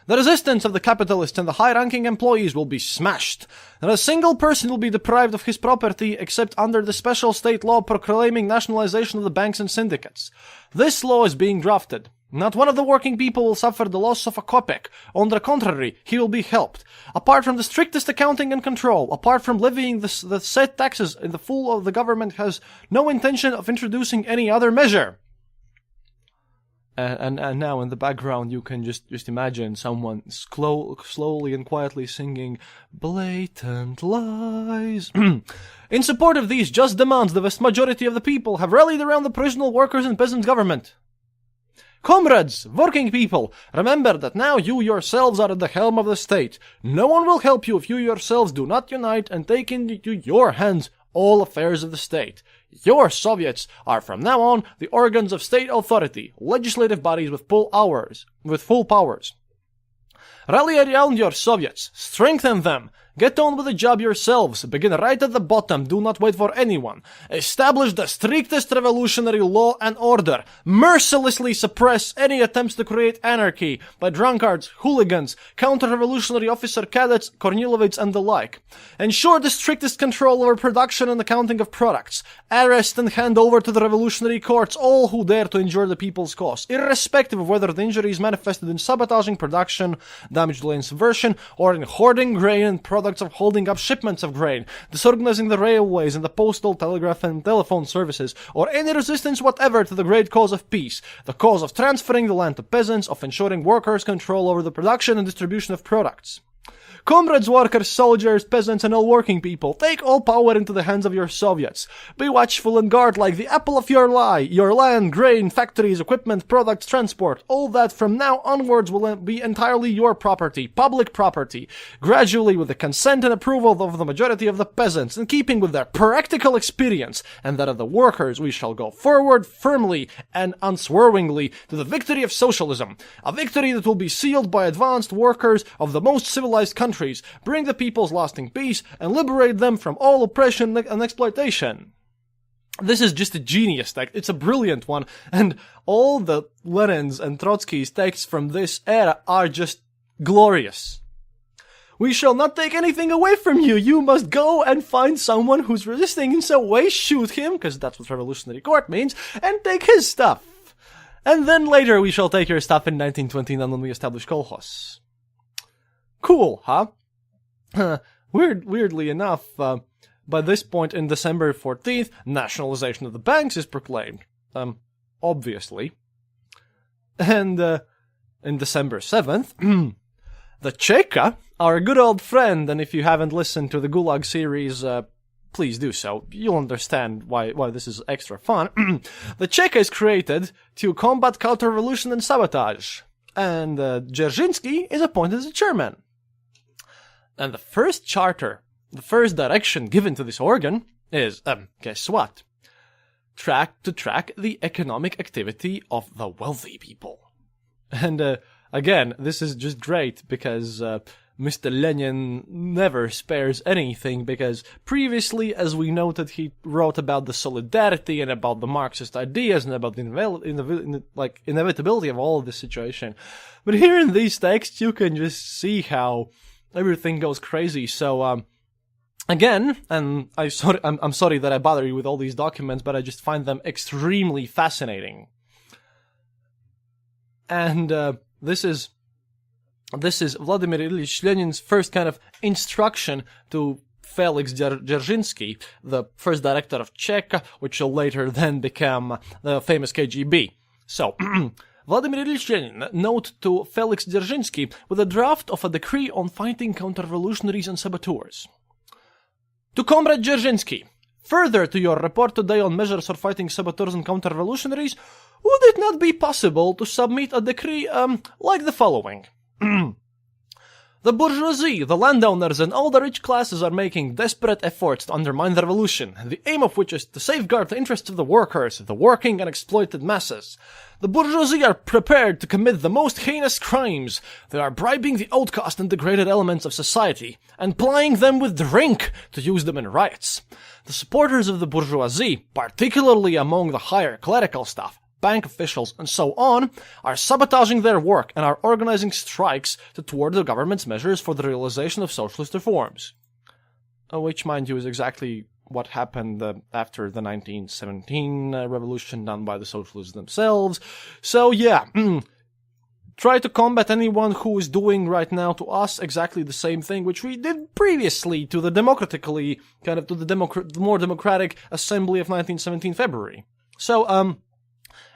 The resistance of the capitalists and the high-ranking employees will be smashed. Not a single person will be deprived of his property except under the special state law proclaiming nationalization of the banks and syndicates. This law is being drafted. Not one of the working people will suffer the loss of a kopeck. On the contrary, he will be helped. Apart from the strictest accounting and control, apart from levying the set taxes in the full of the government has no intention of introducing any other measure. And now in the background you can just imagine someone slowly and quietly singing blatant lies. In support of these just demands, the vast majority of the people have rallied around the provisional workers and peasants government. Comrades, working people, remember that now you yourselves are at the helm of the state. No one will help you if you yourselves do not unite and take into your hands all affairs of the state. Your Soviets are from now on the organs of state authority, legislative bodies with full powers. Rally around your Soviets, strengthen them, get on with the job yourselves, begin right at the bottom, do not wait for anyone. Establish the strictest revolutionary law and order. Mercilessly suppress any attempts to create anarchy by drunkards, hooligans, counter-revolutionary officer cadets, Kornilovites and the like. Ensure the strictest control over production and accounting of products. Arrest and hand over to the revolutionary courts all who dare to injure the people's cause, irrespective of whether the injury is manifested in sabotaging production, damage, delay, and subversion, or in hoarding grain and product products of holding up shipments of grain, disorganizing the railways and the postal, telegraph, and telephone services, or any resistance whatever to the great cause of peace, the cause of transferring the land to peasants, of ensuring workers' control over the production and distribution of products. Comrades, workers, soldiers, peasants, and all working people, take all power into the hands of your Soviets. Be watchful and guard like the apple of your eye. Your land, grain, factories, equipment, products, transport, all that from now onwards will be entirely your property, public property. Gradually, with the consent and approval of the majority of the peasants, in keeping with their practical experience and that of the workers, we shall go forward firmly and unswervingly to the victory of socialism. A victory that will be sealed by advanced workers of the most civilized countries, bring the people's lasting peace, and liberate them from all oppression and exploitation. This is just a genius text. It's a brilliant one, and all the Lenin's and Trotsky's texts from this era are just glorious. We shall not take anything away from you. You must go and find someone who's resisting in some way, shoot him, because that's what revolutionary court means, and take his stuff. And then later we shall take your stuff in 1929 when we establish kolkhoz. Cool, huh? Weirdly enough, by this point in December 14th, nationalization of the banks is proclaimed. Obviously. And, in December 7th, the Cheka, our good old friend, and if you haven't listened to the Gulag series, please do so. You'll understand why this is extra fun. The Cheka is created to combat counter-revolution and sabotage. And, Dzerzhinsky is appointed as a chairman. And the first charter, the first direction given to this organ is, guess what? To track the economic activity of the wealthy people. And, again, this is just great because, Mr. Lenin never spares anything because previously, as we noted, he wrote about the solidarity and about the Marxist ideas and about the inevitability of all of this situation. But here in these texts, you can just see how everything goes crazy. So, again, and I'm sorry that I bother you with all these documents, but I just find them extremely fascinating. And this is Vladimir Ilyich Lenin's first kind of instruction to Felix Dzerzhinsky, the first director of Cheka, which will later then become the famous KGB. So, Vladimir Ilyich Lenin, note to Felix Dzerzhinsky with a draft of a decree on fighting counter-revolutionaries and saboteurs. To Comrade Dzerzhinsky, further to your report today on measures for fighting saboteurs and counter-revolutionaries, would it not be possible to submit a decree, like the following? The bourgeoisie, the landowners, and all the rich classes are making desperate efforts to undermine the revolution, the aim of which is to safeguard the interests of the workers, the working and exploited masses. The bourgeoisie are prepared to commit the most heinous crimes. They are bribing the outcast and degraded elements of society, and plying them with drink to use them in riots. The supporters of the bourgeoisie, particularly among the higher clerical staff, bank officials, and so on, are sabotaging their work and are organizing strikes to thwart the government's measures for the realization of socialist reforms. Which, mind you, is exactly what happened after the 1917 revolution done by the socialists themselves. So yeah, try to combat anyone who is doing right now to us exactly the same thing which we did previously to the democratically, kind of to the more democratic assembly of 1917 February. So,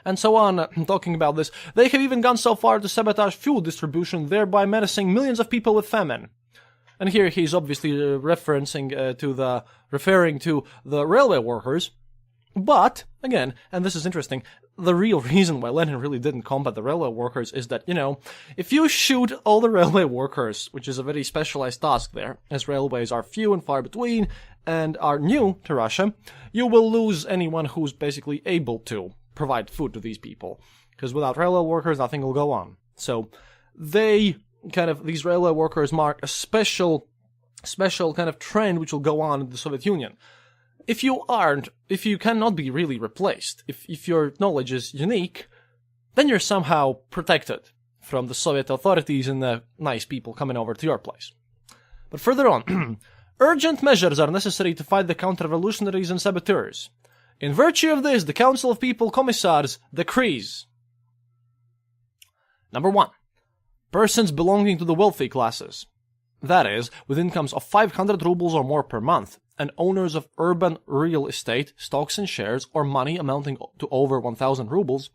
and so on, talking about this, they have even gone so far to sabotage fuel distribution, thereby menacing millions of people with famine. And here he's obviously referring to the railway workers. But, again, and this is interesting, the real reason why Lenin really didn't combat the railway workers is that, if you shoot all the railway workers, which is a very specialized task there, as railways are few and far between and are new to Russia, you will lose anyone who's basically able to provide food to these people. Because without railway workers, nothing will go on. So, these railway workers mark a special kind of trend which will go on in the Soviet Union. If you cannot be really replaced, if your knowledge is unique, then you're somehow protected from the Soviet authorities and the nice people coming over to your place. But further on, urgent measures are necessary to fight the counter-revolutionaries and saboteurs. In virtue of this, the Council of People Commissars decrees. Number 1. Persons belonging to the wealthy classes. that is, with incomes of 500 rubles or more per month, and owners of urban real estate, stocks and shares, or money amounting to over 1,000 rubles,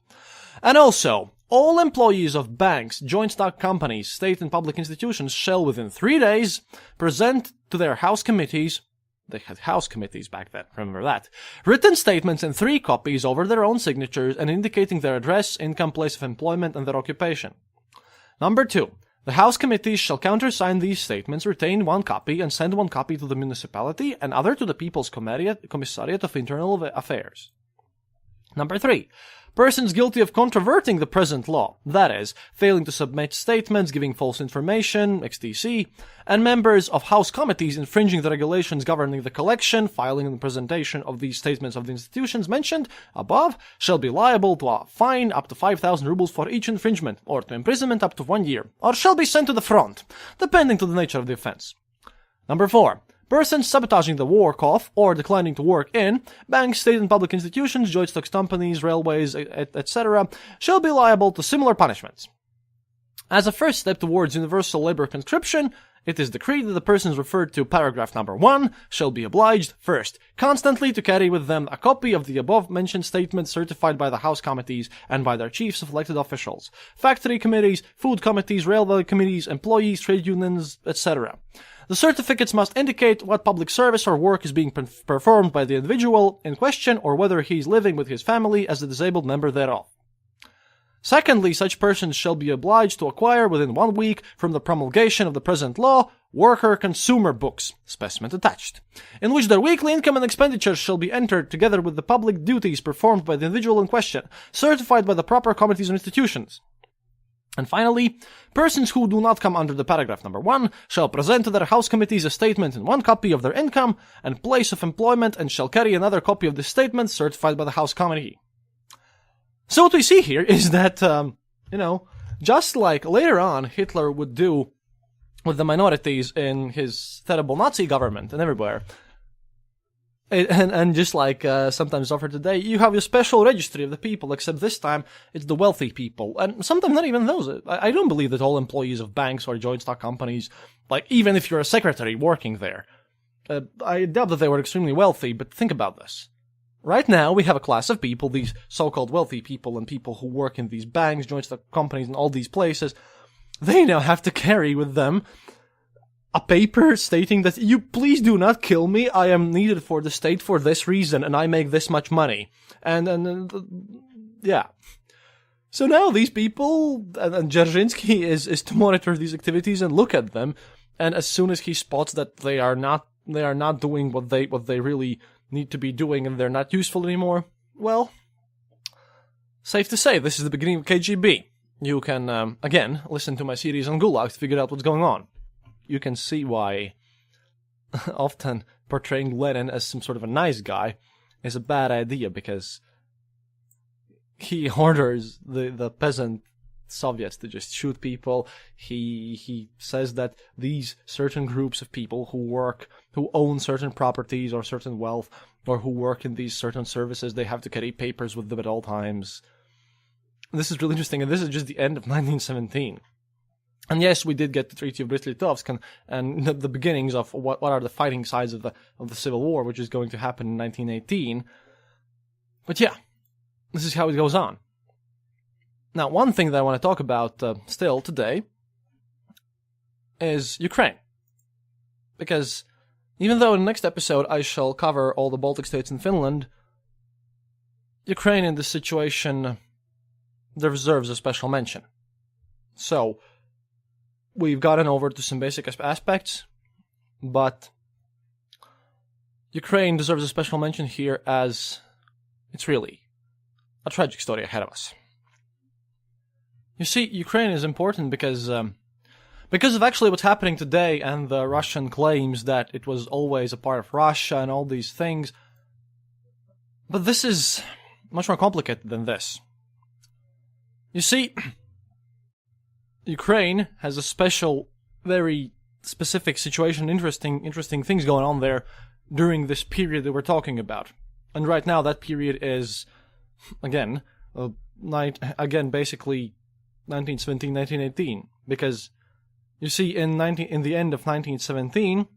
and also all employees of banks, joint stock companies, state and public institutions shall within 3 days present to their house committees, they had house committees back then, remember that, written statements in 3 copies over their own signatures and indicating their address, income, place of employment, and their occupation. Number 2. The house committees shall countersign these statements, retain 1 copy, and send 1 copy to the municipality and other to the People's Commissariat of Internal Affairs. Number 3. Persons guilty of controverting the present law, that is, failing to submit statements, giving false information, XTC, and members of House committees infringing the regulations governing the collection, filing, and presentation of these statements of the institutions mentioned above, shall be liable to a fine up to 5,000 rubles for each infringement, or to imprisonment up to 1 year, or shall be sent to the front, depending to the nature of the offense. Number 4. Persons sabotaging the war cough or declining to work in banks, state and public institutions, joint stocks companies, railways, etc., shall be liable to similar punishments. As a first step towards universal labor conscription, it is decreed that the persons referred to paragraph number 1 shall be obliged, first, constantly to carry with them a copy of the above-mentioned statement certified by the House committees and by their chiefs of elected officials, factory committees, food committees, railway committees, employees, trade unions, etc. The certificates must indicate what public service or work is being performed by the individual in question or whether he is living with his family as a disabled member thereof. Secondly, such persons shall be obliged to acquire within 1 week from the promulgation of the present law worker consumer books, specimen attached, in which their weekly income and expenditures shall be entered together with the public duties performed by the individual in question, certified by the proper committees and institutions. And finally, persons who do not come under the paragraph number 1 shall present to their house committees a statement in 1 copy of their income and place of employment and shall carry another copy of this statement certified by the house committee. So what we see here is that, just like later on Hitler would do with the minorities in his terrible Nazi government and everywhere, and just like sometimes offered today, you have your special registry of the people, except this time it's the wealthy people. And sometimes not even those. I don't believe that all employees of banks or joint stock companies, like even if you're a secretary working there, I doubt that they were extremely wealthy, but think about this. Right now, we have a class of people, these so-called wealthy people and people who work in these banks, joint stock companies, and all these places. They now have to carry with them a paper stating that you please do not kill me, I am needed for the state for this reason, and I make this much money. And yeah. So now these people, and Dzerzhinsky is to monitor these activities and look at them, and as soon as he spots that they are not doing what they really need to be doing and they're not useful anymore, well, safe to say, this is the beginning of KGB. You can, again, listen to my series on Gulag to figure out what's going on. You can see why often portraying Lenin as some sort of a nice guy is a bad idea, because he orders the peasant Soviets to just shoot people. He says that these certain groups of people who own certain properties or certain wealth, or who work in these certain services, they have to carry papers with them at all times. This is really interesting, and this is just the end of 1917. And yes, we did get the Treaty of Brest-Litovsk and the beginnings of what are the fighting sides of the Civil War, which is going to happen in 1918. But yeah, this is how it goes on. Now, one thing that I want to talk about still today is Ukraine. Because even though in the next episode I shall cover all the Baltic states and Finland, Ukraine in this situation deserves a special mention. So, we've gotten over to some basic aspects, but Ukraine deserves a special mention here as it's really a tragic story ahead of us. You see, Ukraine is important because of actually what's happening today and the Russian claims that it was always a part of Russia and all these things. But this is much more complicated than this. You see, Ukraine has a special, very specific situation, interesting things going on there during this period that we're talking about. And right now that period is, basically 1917, 1918, because You see, in the end of 1917,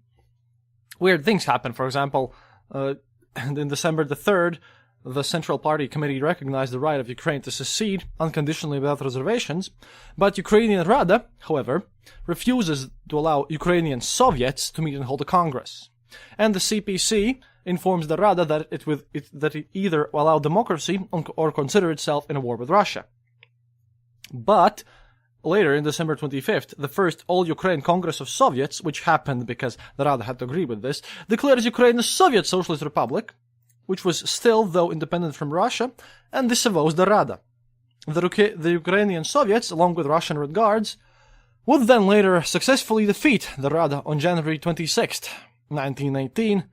weird things happened. For example, in December the 3rd, the Central Party Committee recognized the right of Ukraine to secede unconditionally without reservations, but Ukrainian Rada, however, refuses to allow Ukrainian Soviets to meet and hold a Congress. And the CPC informs the Rada that it either allow democracy or consider itself in a war with Russia. But later, in December 25th, the first All-Ukraine Congress of Soviets, which happened because the Rada had to agree with this, declares Ukraine a Soviet Socialist Republic, which was still, though, independent from Russia, and disavows the Rada. The Ukrainian Soviets, along with Russian Red Guards, would then later successfully defeat the Rada on January 26th, 1918,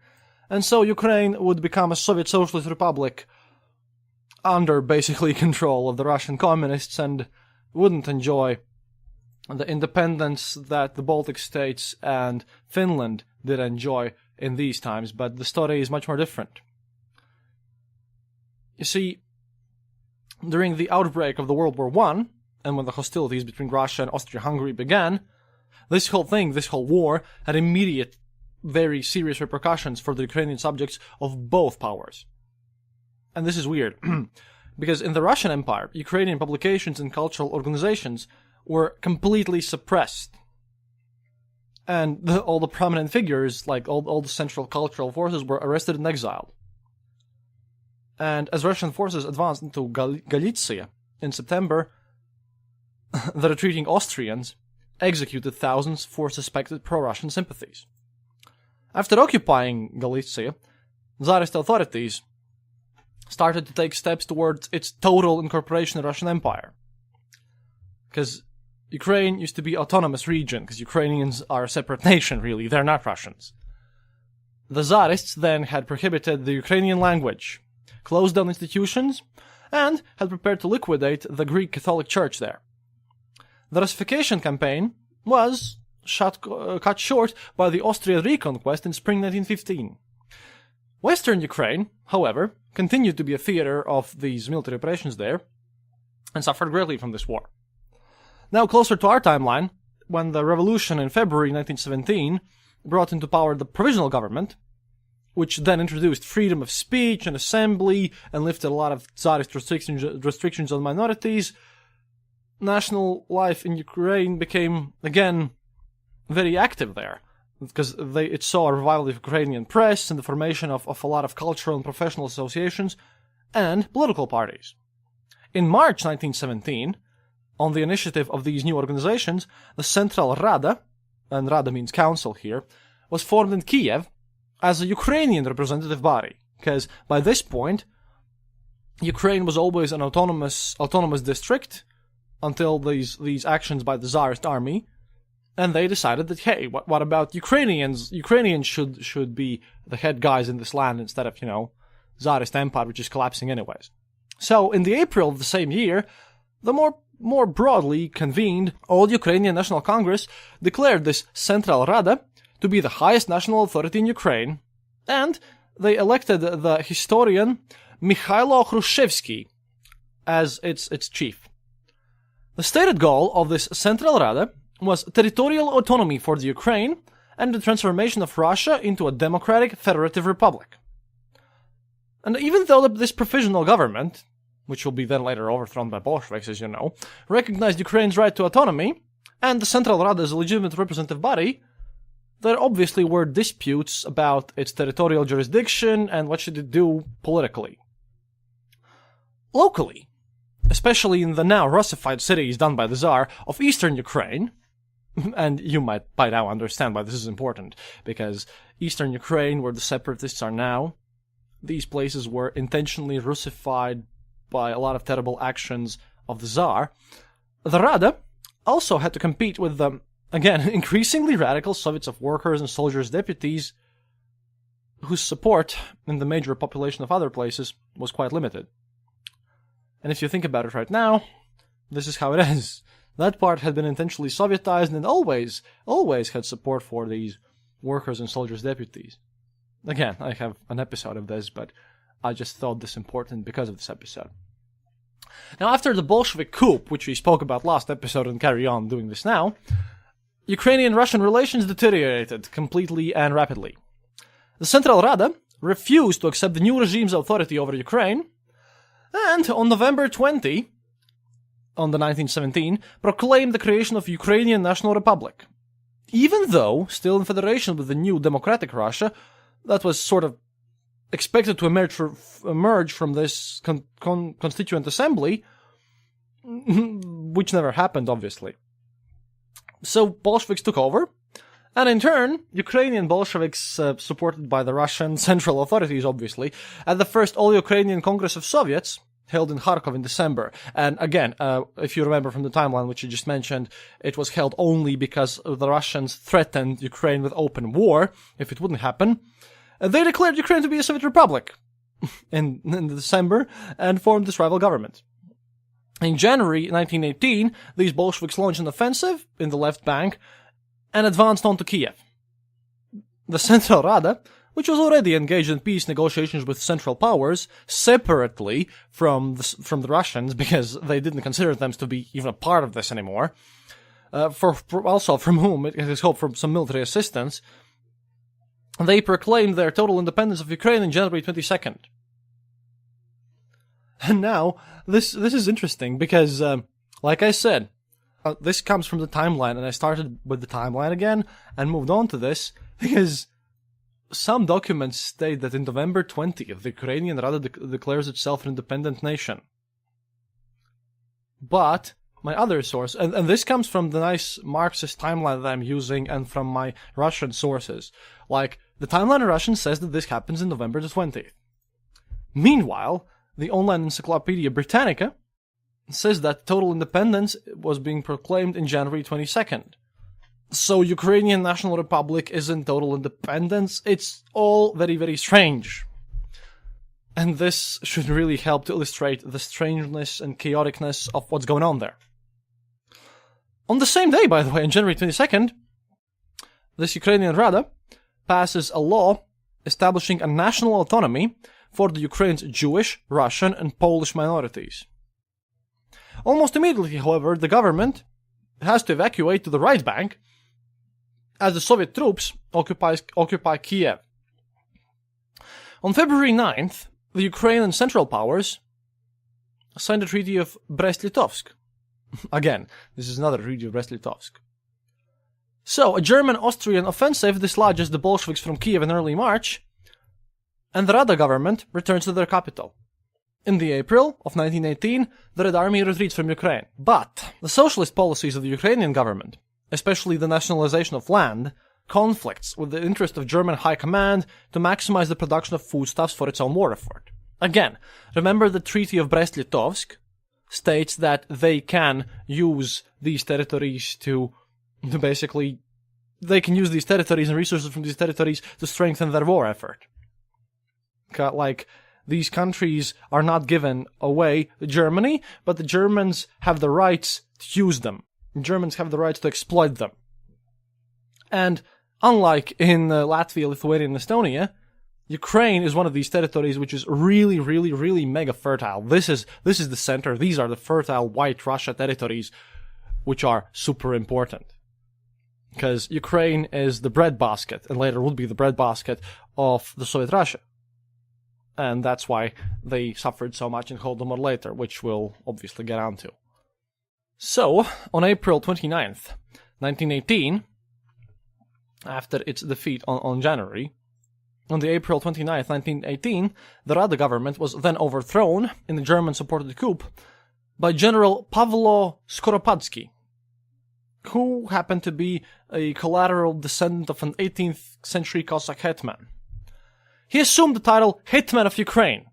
and so Ukraine would become a Soviet Socialist Republic under basically control of the Russian communists and wouldn't enjoy the independence that the Baltic states and Finland did enjoy in these times, but the story is much more different. You see, during the outbreak of the World War I, and when the hostilities between Russia and Austria-Hungary began, this whole war, had immediate, very serious repercussions for the Ukrainian subjects of both powers. And this is weird, because in the Russian Empire, Ukrainian publications and cultural organizations were completely suppressed. And all the prominent figures, like all the central cultural forces, were arrested and exiled. And as Russian forces advanced into Galicia in September, the retreating Austrians executed thousands for suspected pro-Russian sympathies. After occupying Galicia, Tsarist authorities started to take steps towards its total incorporation in the Russian Empire. Because Ukraine used to be an autonomous region, because Ukrainians are a separate nation, really, they're not Russians. The Tsarists then had prohibited the Ukrainian language, closed down institutions, and had prepared to liquidate the Greek Catholic Church there. The Russification campaign was cut short by the Austrian reconquest in spring 1915. Western Ukraine, however, continued to be a theater of these military operations there, and suffered greatly from this war. Now, closer to our timeline, when the revolution in February 1917 brought into power the provisional government, which then introduced freedom of speech and assembly and lifted a lot of Tsarist restrictions on minorities, national life in Ukraine became, again, very active there, because it saw a revival of Ukrainian press and the formation of a lot of cultural and professional associations and political parties. In March 1917, on the initiative of these new organizations, the Central Rada, and Rada means council here, was formed in Kiev as a Ukrainian representative body, because by this point, Ukraine was always an autonomous district until these actions by the Tsarist army, and they decided that, hey, what about Ukrainians? Ukrainians should be the head guys in this land instead of, Tsarist Empire, which is collapsing anyways. So, in the April of the same year, the more broadly convened All Ukrainian National Congress declared this Central Rada to be the highest national authority in Ukraine, and they elected the historian Mikhailo Hrushevsky as its chief. The stated goal of this Central Rada was territorial autonomy for the Ukraine and the transformation of Russia into a democratic federative republic. And even though this provisional government, which will be then later overthrown by Bolsheviks, as you know, recognized Ukraine's right to autonomy, and the Central Rada as a legitimate representative body, there obviously were disputes about its territorial jurisdiction and what should it do politically. Locally, especially in the now Russified cities done by the Tsar of eastern Ukraine, and you might by now understand why this is important, because eastern Ukraine, where the separatists are now, these places were intentionally Russified by a lot of terrible actions of the Tsar. The Rada also had to compete with the, again, increasingly radical Soviets of workers and soldiers' deputies, whose support in the major population of other places was quite limited. And if you think about it right now, this is how it is. That part had been intentionally Sovietized and always had support for these workers and soldiers' deputies. Again, I have an episode of this, but I just thought this important because of this episode. Now, after the Bolshevik coup, which we spoke about last episode and carry on doing this now, Ukrainian-Russian relations deteriorated completely and rapidly. The Central Rada refused to accept the new regime's authority over Ukraine, and on November 20, on the 1917, proclaimed the creation of Ukrainian National Republic. Even though still in federation with the new democratic Russia, that was sort of expected to emerge from this constituent assembly, which never happened, obviously. So Bolsheviks took over, and in turn, Ukrainian Bolsheviks, supported by the Russian central authorities, obviously, at the first All-Ukrainian Congress of Soviets, held in Kharkov in December. And again, if you remember from the timeline which you just mentioned, it was held only because the Russians threatened Ukraine with open war if it wouldn't happen. They declared Ukraine to be a Soviet republic in December and formed this rival government. In January 1918, these Bolsheviks launched an offensive in the left bank and advanced on to Kiev. The Central Rada, which was already engaged in peace negotiations with Central Powers, separately from the Russians, because they didn't consider them to be even a part of this anymore, also from whom it has hoped for some military assistance, they proclaimed their total independence of Ukraine on January 22nd. And now, this is interesting, because, like I said, this comes from the timeline, and I started with the timeline again, and moved on to this, because some documents state that in November 20th, the Ukrainian Rada declares itself an independent nation. But my other source, and this comes from the nice Marxist timeline that I'm using and from my Russian sources, like, the timeline in Russian says that this happens in November the 20th. Meanwhile, the online encyclopedia Britannica says that total independence was being proclaimed in January 22nd. So Ukrainian National Republic isn't total independence. It's all very, very strange. And this should really help to illustrate the strangeness and chaoticness of what's going on there. On the same day, by the way, on January 22nd, this Ukrainian Rada passes a law establishing a national autonomy for the Ukraine's Jewish, Russian, and Polish minorities. Almost immediately, however, the government has to evacuate to the right bank as the Soviet troops occupy Kiev. On February 9th, the Ukrainian Central Powers signed the Treaty of Brest-Litovsk. Again, this is another Treaty of Brest-Litovsk. So, a German-Austrian offensive dislodges the Bolsheviks from Kiev in early March, and the Rada government returns to their capital. In the April of 1918, the Red Army retreats from Ukraine. But the socialist policies of the Ukrainian government, especially the nationalization of land, conflicts with the interest of German high command to maximize the production of foodstuffs for its own war effort. Again, remember the Treaty of Brest-Litovsk states that they can use these territories to basically, they can use these territories and resources from these territories to strengthen their war effort. Like, these countries are not given away to Germany, but the Germans have the rights to use them. The Germans have the rights to exploit them. And unlike in Latvia, Lithuania, and Estonia, Ukraine is one of these territories which is really, really, really mega fertile. This is the center. These are the fertile white Russia territories, which are super important. Because Ukraine is the breadbasket, and later would be the breadbasket of the Soviet Russia. And that's why they suffered so much in Holodomor later, which we'll obviously get onto. So, on April 29th, 1918, after its defeat on January, on the April 29th, 1918, the Rada government was then overthrown in the German-supported coup by General Pavlo Skoropadsky, who happened to be a collateral descendant of an 18th century Cossack hetman. He assumed the title Hetman of Ukraine,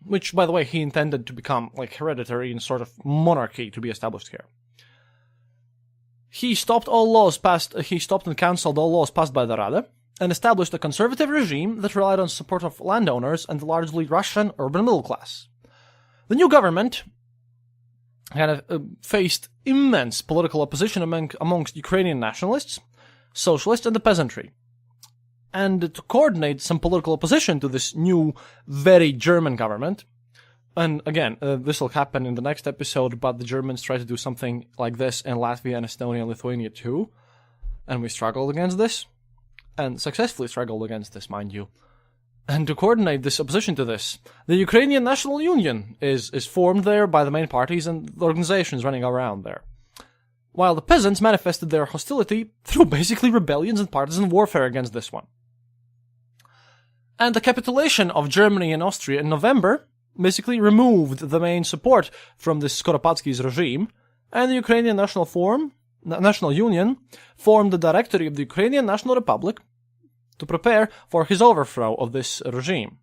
which, by the way, he intended to become like hereditary and sort of monarchy to be established here. He stopped and cancelled all laws passed by the Rada, and established a conservative regime that relied on support of landowners and the largely Russian urban middle class. The new government had faced immense political opposition amongst Ukrainian nationalists, socialists, and the peasantry. And to coordinate some political opposition to this new, very German government, and again, this will happen in the next episode, but the Germans try to do something like this in Latvia and Estonia and Lithuania too, And we struggled against this, and successfully struggled against this, mind you. And to coordinate this opposition to this, the Ukrainian National Union is formed there by the main parties and the organizations running around there. While the peasants manifested their hostility through basically rebellions and partisan warfare against this one. And the capitulation of Germany and Austria in November basically removed the main support from this Skoropadsky's regime, and the Ukrainian National Union formed the Directory of the Ukrainian National Republic to prepare for his overthrow of this regime.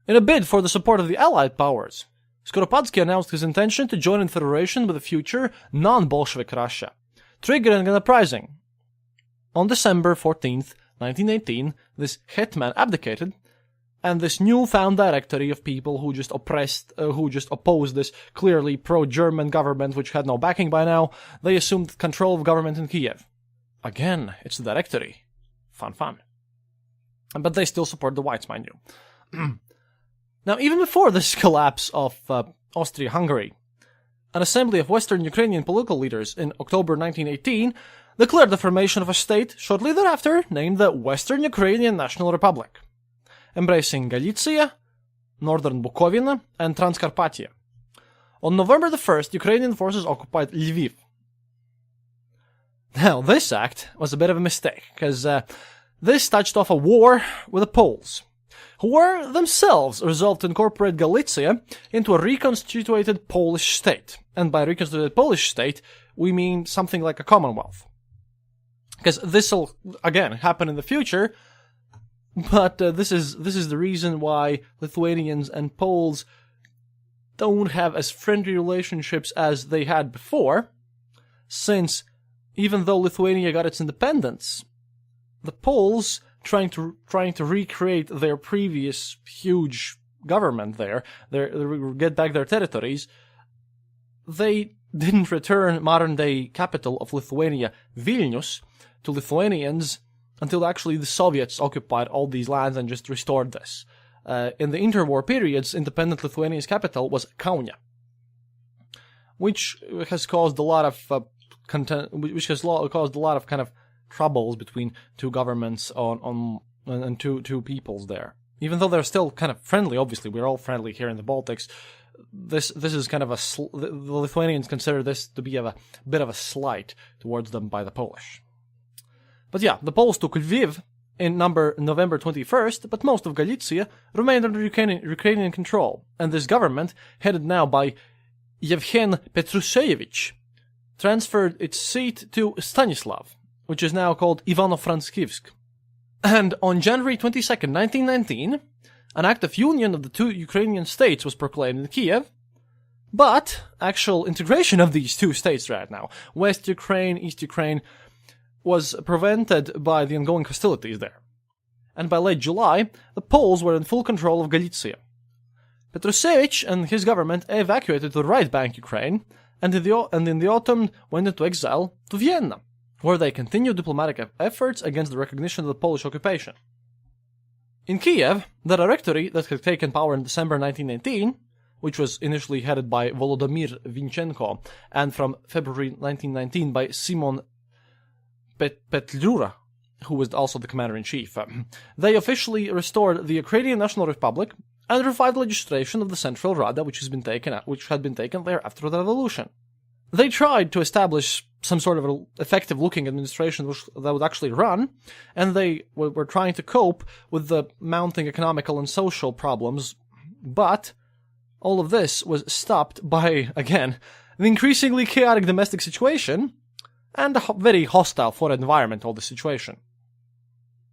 In a bid for the support of the Allied powers, Skoropadsky announced his intention to join in federation with a future non-Bolshevik Russia, triggering an uprising. On December 14th, 1918, this hetman abdicated, and this newfound directory of people who just opposed this clearly pro-German government, which had no backing by now, they assumed control of government in Kiev. Again, it's the directory. Fun. But they still support the whites, mind you. Now, even before this collapse of Austria-Hungary, an assembly of Western Ukrainian political leaders in October 1918 declared the formation of a state shortly thereafter named the Western Ukrainian National Republic, embracing Galicia, Northern Bukovina, and Transcarpathia. On November the 1st, Ukrainian forces occupied Lviv. Now, this act was a bit of a mistake, because this touched off a war with the Poles, who were themselves resolved to incorporate Galicia into a reconstituted Polish state. And by reconstituted Polish state, we mean something like a Commonwealth. Because this'll, again, happen in the future, but this is the reason why Lithuanians and Poles don't have as friendly relationships as they had before, since even though Lithuania got its independence, the Poles trying to recreate their previous huge government there, get back their territories, they didn't return modern-day capital of Lithuania, Vilnius, to Lithuanians until actually the Soviets occupied all these lands and just restored this. In the interwar periods, independent Lithuania's capital was Kaunas, which has caused a lot of caused a lot of kind of troubles between two governments and two peoples there. Even though they're still kind of friendly, obviously, we're all friendly here in the Baltics. This is kind of the Lithuanians consider this to be a bit of a slight towards them by the Polish. But yeah, the Poles took Lviv in November 21st, but most of Galicia remained under Ukrainian control, and this government, headed now by Yevhen Petrushevich, transferred its seat to Stanislav, which is now called Ivano-Frankivsk. And on January 22nd, 1919, an act of union of the two Ukrainian states was proclaimed in Kiev, but actual integration of these two states right now, West Ukraine, East Ukraine, was prevented by the ongoing hostilities there. And by late July, the Poles were in full control of Galicia. Petrushevich and his government evacuated to the right bank Ukraine, and in the autumn went into exile to Vienna, where they continued diplomatic efforts against the recognition of the Polish occupation. In Kiev, the Directory that had taken power in December 1918, which was initially headed by Volodymyr Vinchenko, and from February 1919 by Simon Petlura, who was also the commander-in-chief, they officially restored the Ukrainian National Republic and revived legislation of the Central Rada, which had been taken there after the revolution. They tried to establish some sort of an effective-looking administration that would actually run, and they were trying to cope with the mounting economical and social problems, but all of this was stopped by, again, an increasingly chaotic domestic situation and a very hostile foreign environment, all the situation.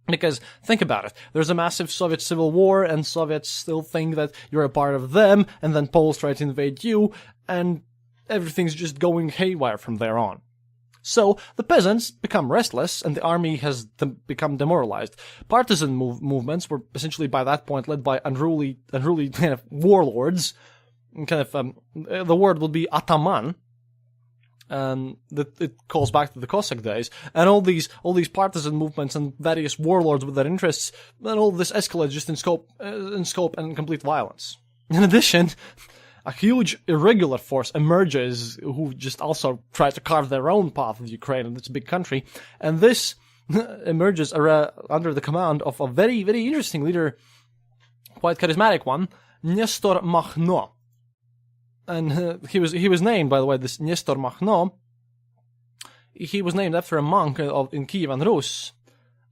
Because, think about it, there's a massive Soviet civil war, and Soviets still think that you're a part of them, and then Poles try to invade you, and everything's just going haywire from there on. So, the peasants become restless, and the army has become demoralized. Partisan movements were essentially by that point led by unruly kind of warlords. The word would be ataman. That it calls back to the Cossack days, and all these partisan movements and various warlords with their interests, and all this escalates just in scope and complete violence. In addition, a huge irregular force emerges who just also try to carve their own path with Ukraine, and it's a big country. And this emerges under the command of a very, very interesting leader, quite charismatic one, Nestor Makhno. And he was named, by the way, this Nestor Makhno. He was named after a monk in Kiev and Rus,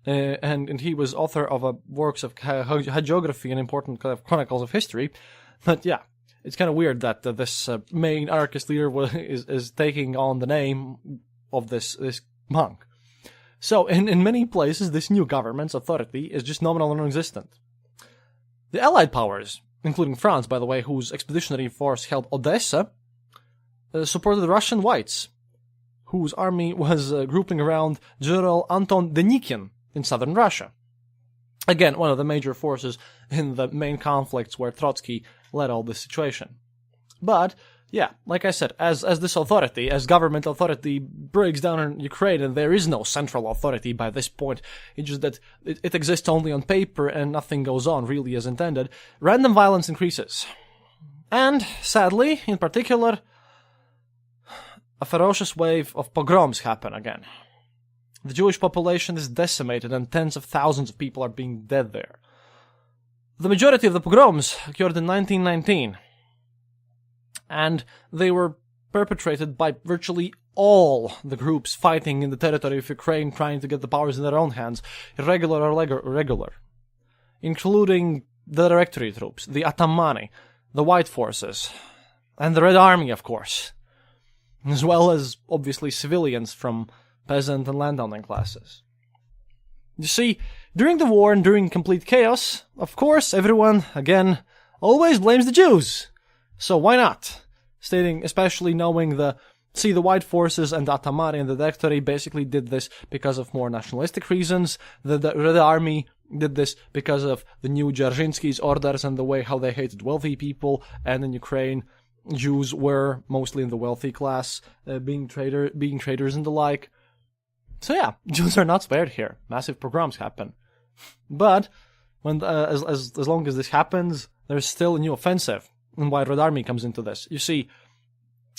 and he was author of works of hagiography and important kind of chronicles of history. But yeah, it's kind of weird that this main anarchist leader is taking on the name of this monk. So in many places, this new government's authority is just nominal and non-existent. The Allied powers, including France, by the way, whose expeditionary force held Odessa, supported the Russian Whites, whose army was grouping around General Anton Denikin in southern Russia. Again, one of the major forces in the main conflicts where Trotsky led all this situation. But, yeah, like I said, as this authority, as government authority breaks down in Ukraine, and there is no central authority by this point, it's just that it exists only on paper and nothing goes on really as intended, random violence increases. And, sadly, in particular, a ferocious wave of pogroms happen again. The Jewish population is decimated and tens of thousands of people are being dead there. The majority of the pogroms occurred in 1919, and they were perpetrated by virtually all the groups fighting in the territory of Ukraine trying to get the powers in their own hands, irregular or regular, including the Directory troops, the Atamani, the White Forces, and the Red Army, of course, as well as, obviously, civilians from peasant and landowning classes. You see, during the war and during complete chaos, of course, everyone, again, always blames the Jews. So why not? Stating, especially knowing the White Forces and the Atamari and the Directory basically did this because of more nationalistic reasons. The Red Army did this because of the new Dzerzhinsky's orders and the way how they hated wealthy people, and in Ukraine, Jews were mostly in the wealthy class, being traders and the like. So yeah, Jews are not spared here. Massive pogroms happen. But when as long as this happens, there's still a new offensive, and why Red Army comes into this. You see,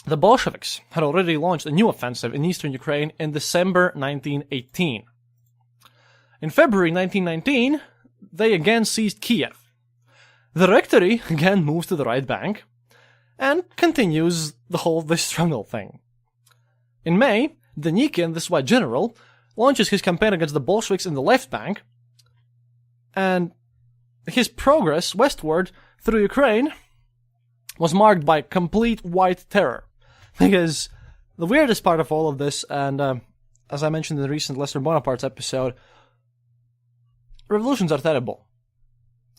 the Bolsheviks had already launched a new offensive in eastern Ukraine in December 1918. In February 1919, they again seized Kiev. The Directory again moves to the right bank, and continues this struggle thing. In May, Denikin, this white general, launches his campaign against the Bolsheviks in the left bank, and his progress westward through Ukraine was marked by complete white terror. Because the weirdest part of all of this, and as I mentioned in the recent Lester Bonaparte's episode, revolutions are terrible.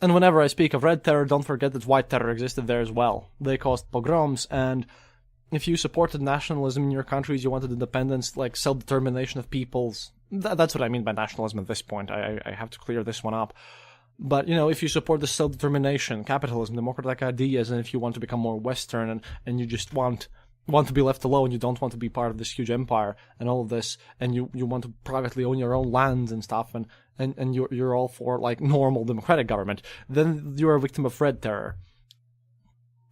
And whenever I speak of red terror, don't forget that white terror existed there as well. They caused pogroms, and if you supported nationalism in your countries, you wanted independence, like self-determination of peoples. That's what I mean by nationalism at this point. I have to clear this one up. But, if you support the self-determination, capitalism, democratic ideas, and if you want to become more Western, and you just want to be left alone, you don't want to be part of this huge empire and all of this, and you want to privately own your own lands and stuff, and you're all for, like, normal democratic government, then you're a victim of red terror.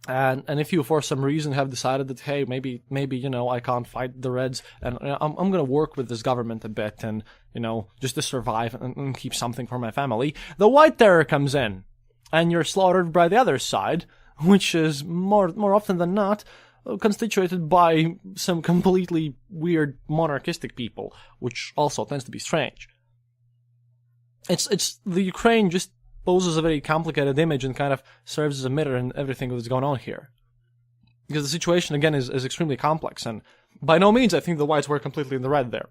And if you for some reason have decided that, hey, maybe I can't fight the Reds, and I'm gonna work with this government a bit, and just to survive and keep something for my family, the white terror comes in, and you're slaughtered by the other side, which is more often than not constituted by some completely weird monarchistic people, which also tends to be strange. It's the Ukraine just poses a very complicated image and kind of serves as a mirror in everything that's going on here. Because the situation, again, is extremely complex, and by no means I think the whites were completely in the red there.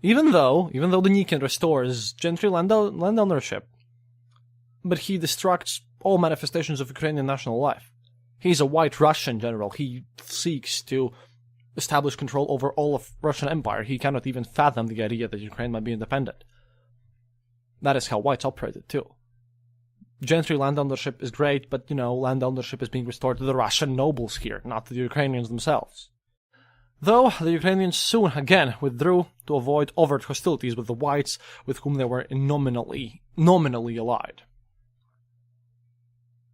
Even though Denikin restores gentry land ownership, but he destructs all manifestations of Ukrainian national life. He's a white Russian general. He seeks to establish control over all of Russian Empire. He cannot even fathom the idea that Ukraine might be independent. That is how whites operated too. Gentry land ownership is great, but, land ownership is being restored to the Russian nobles here, not to the Ukrainians themselves. Though the Ukrainians soon again withdrew to avoid overt hostilities with the whites, with whom they were nominally allied.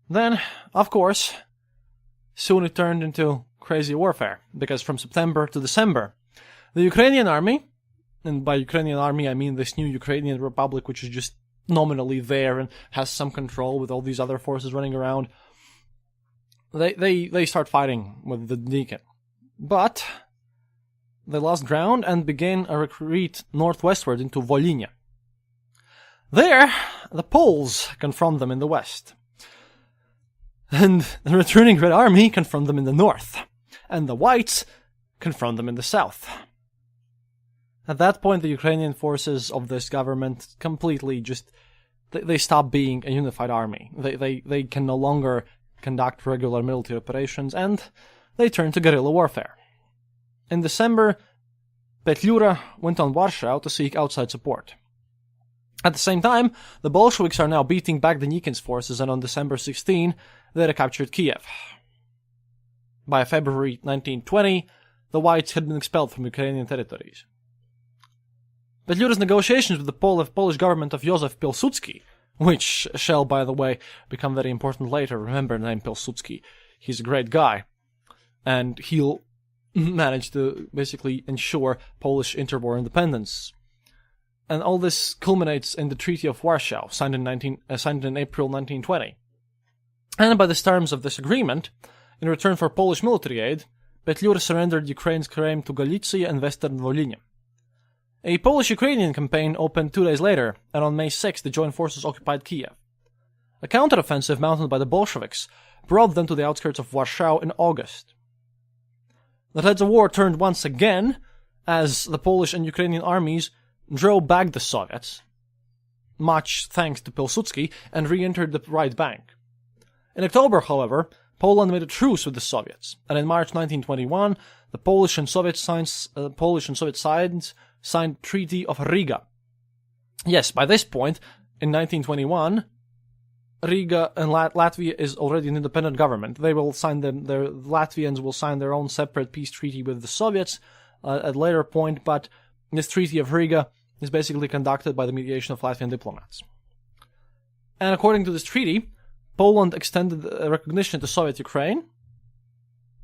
Then, of course, soon it turned into crazy warfare, because from September to December, the Ukrainian army, and by Ukrainian army I mean this new Ukrainian Republic, which is just nominally there and has some control with all these other forces running around, they start fighting with the Dnieper. But they lost ground and began a retreat northwestward into Volhynia. There, the Poles confront them in the west, and the returning Red Army confront them in the north, and the Whites confront them in the south. At that point, the Ukrainian forces of this government completely they stop being a unified army. They can no longer conduct regular military operations, and they turn to guerrilla warfare. In December, Petliura went on Warsaw to seek outside support. At the same time, the Bolsheviks are now beating back the Nikin's forces, and on December 16, they recaptured Kiev. By February 1920, the Whites had been expelled from Ukrainian territories. Petliura's negotiations with the Polish government of Józef Pilsudski, which shall, by the way, become very important later. Remember the name Pilsudski. He's a great guy, and he'll manage to basically ensure Polish interwar independence. And all this culminates in the Treaty of Warsaw, signed in April 1920. And by the terms of this agreement, in return for Polish military aid, Petliura surrendered Ukraine's claim to Galicia and western Volhynia. A Polish-Ukrainian campaign opened 2 days later, and on May 6 the joint forces occupied Kiev. A counteroffensive mounted by the Bolsheviks brought them to the outskirts of Warsaw in August. The tides of war turned once again, as the Polish and Ukrainian armies drove back the Soviets, much thanks to Pilsudski, and re-entered the right bank. In October, however, Poland made a truce with the Soviets, and in March 1921, the Polish and Soviet sides signed Treaty of Riga. Yes, by this point, in 1921, Riga and Latvia is already an independent government. Their Latvians will sign their own separate peace treaty with the Soviets at a later point, but this Treaty of Riga is basically conducted by the mediation of Latvian diplomats. And according to this treaty, Poland extended recognition to Soviet Ukraine.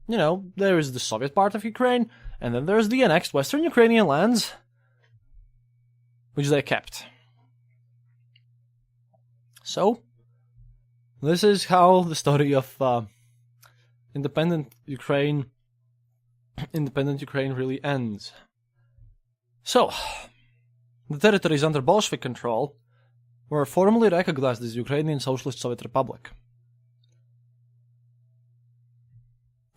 You know, there is the Soviet part of Ukraine, and then there's the annexed Western Ukrainian lands, which they kept. So, this is how the story of independent Ukraine really ends. So, the territories under Bolshevik control were formally recognized as Ukrainian Socialist Soviet Republic.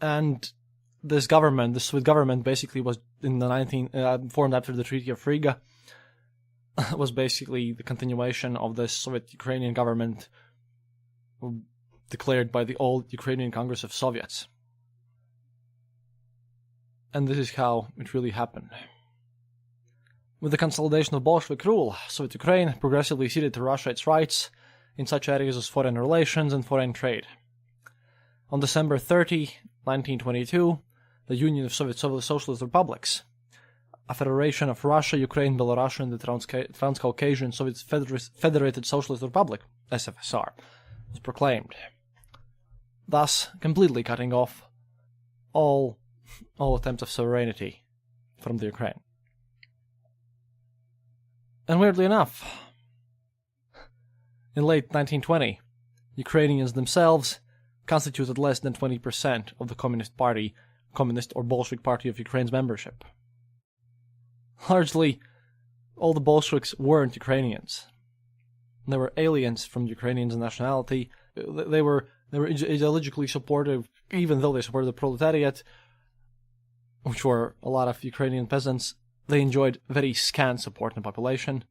And this government, the Soviet government, basically was formed after the Treaty of Riga, was basically the continuation of the Soviet Ukrainian government declared by the old Ukrainian Congress of Soviets. And this is how it really happened. With the consolidation of Bolshevik rule, Soviet Ukraine progressively ceded to Russia its rights in such areas as foreign relations and foreign trade. On December 30, 1922, the Union of Soviet Socialist Republics, a federation of Russia, Ukraine, Belarus, and the Transcaucasian Soviet Federated Socialist Republic, SFSR, was proclaimed, thus completely cutting off all attempts of sovereignty from the Ukraine. And weirdly enough, in late 1920, Ukrainians themselves constituted less than 20% of the Communist or Bolshevik Party of Ukraine's membership. Largely, all the Bolsheviks weren't Ukrainians. They were aliens from Ukrainians' nationality. They were ideologically supportive, even though they supported the proletariat, which were a lot of Ukrainian peasants. They enjoyed very scant support in the population.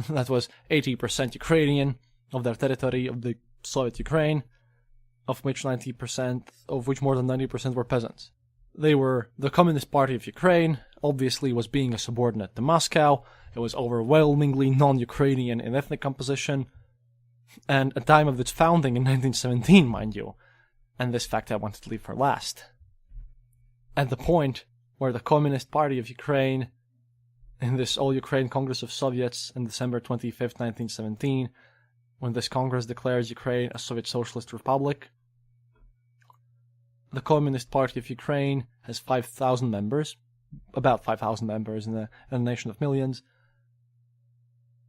That was 80% Ukrainian of their territory, of the Soviet Ukraine, of which more than 90% were peasants. They were the Communist Party of Ukraine, obviously was being a subordinate to Moscow. It was overwhelmingly non-Ukrainian in ethnic composition, and at the time of its founding in 1917, mind you, and this fact I wanted to leave for last. At the point where the Communist Party of Ukraine, in this All-Ukraine Congress of Soviets on December 25th, 1917, when this Congress declares Ukraine a Soviet Socialist Republic, the Communist Party of Ukraine has 5,000 members, about 5,000 members in a nation of millions,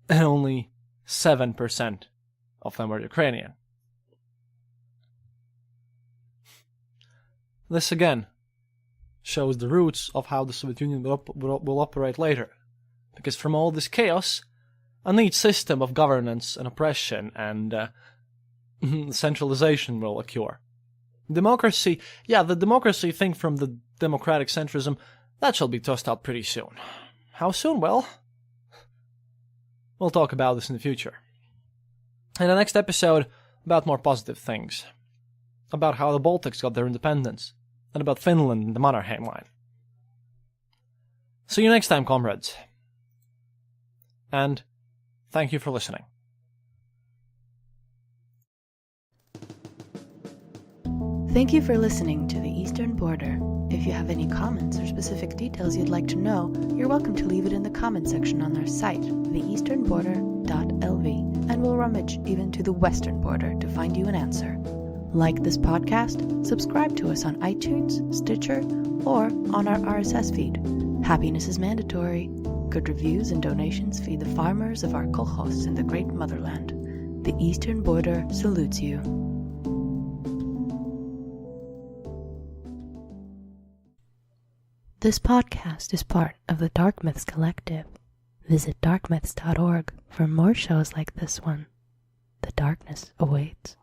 and only 7% of them are Ukrainian. This again shows the roots of how the Soviet Union will operate later, because from all this chaos, a neat system of governance and oppression and centralization will occur. Democracy, the democracy thing from the democratic centrism, that shall be tossed out pretty soon. How soon? Well, we'll talk about this in the future. In the next episode, about more positive things. About how the Baltics got their independence, and about Finland and the Mannerheim Line. See you next time, comrades. And thank you for listening. Thank you for listening to The Eastern Border. If you have any comments or specific details you'd like to know, you're welcome to leave it in the comment section on our site, theeasternborder.lv, and we'll rummage even to the western border to find you an answer. Like this podcast, subscribe to us on iTunes, Stitcher, or on our RSS feed. Happiness is mandatory. Good reviews and donations feed the farmers of our kolkhozs in the great motherland. The Eastern Border salutes you. This podcast is part of the Dark Myths Collective. Visit darkmyths.org for more shows like this one. The darkness awaits.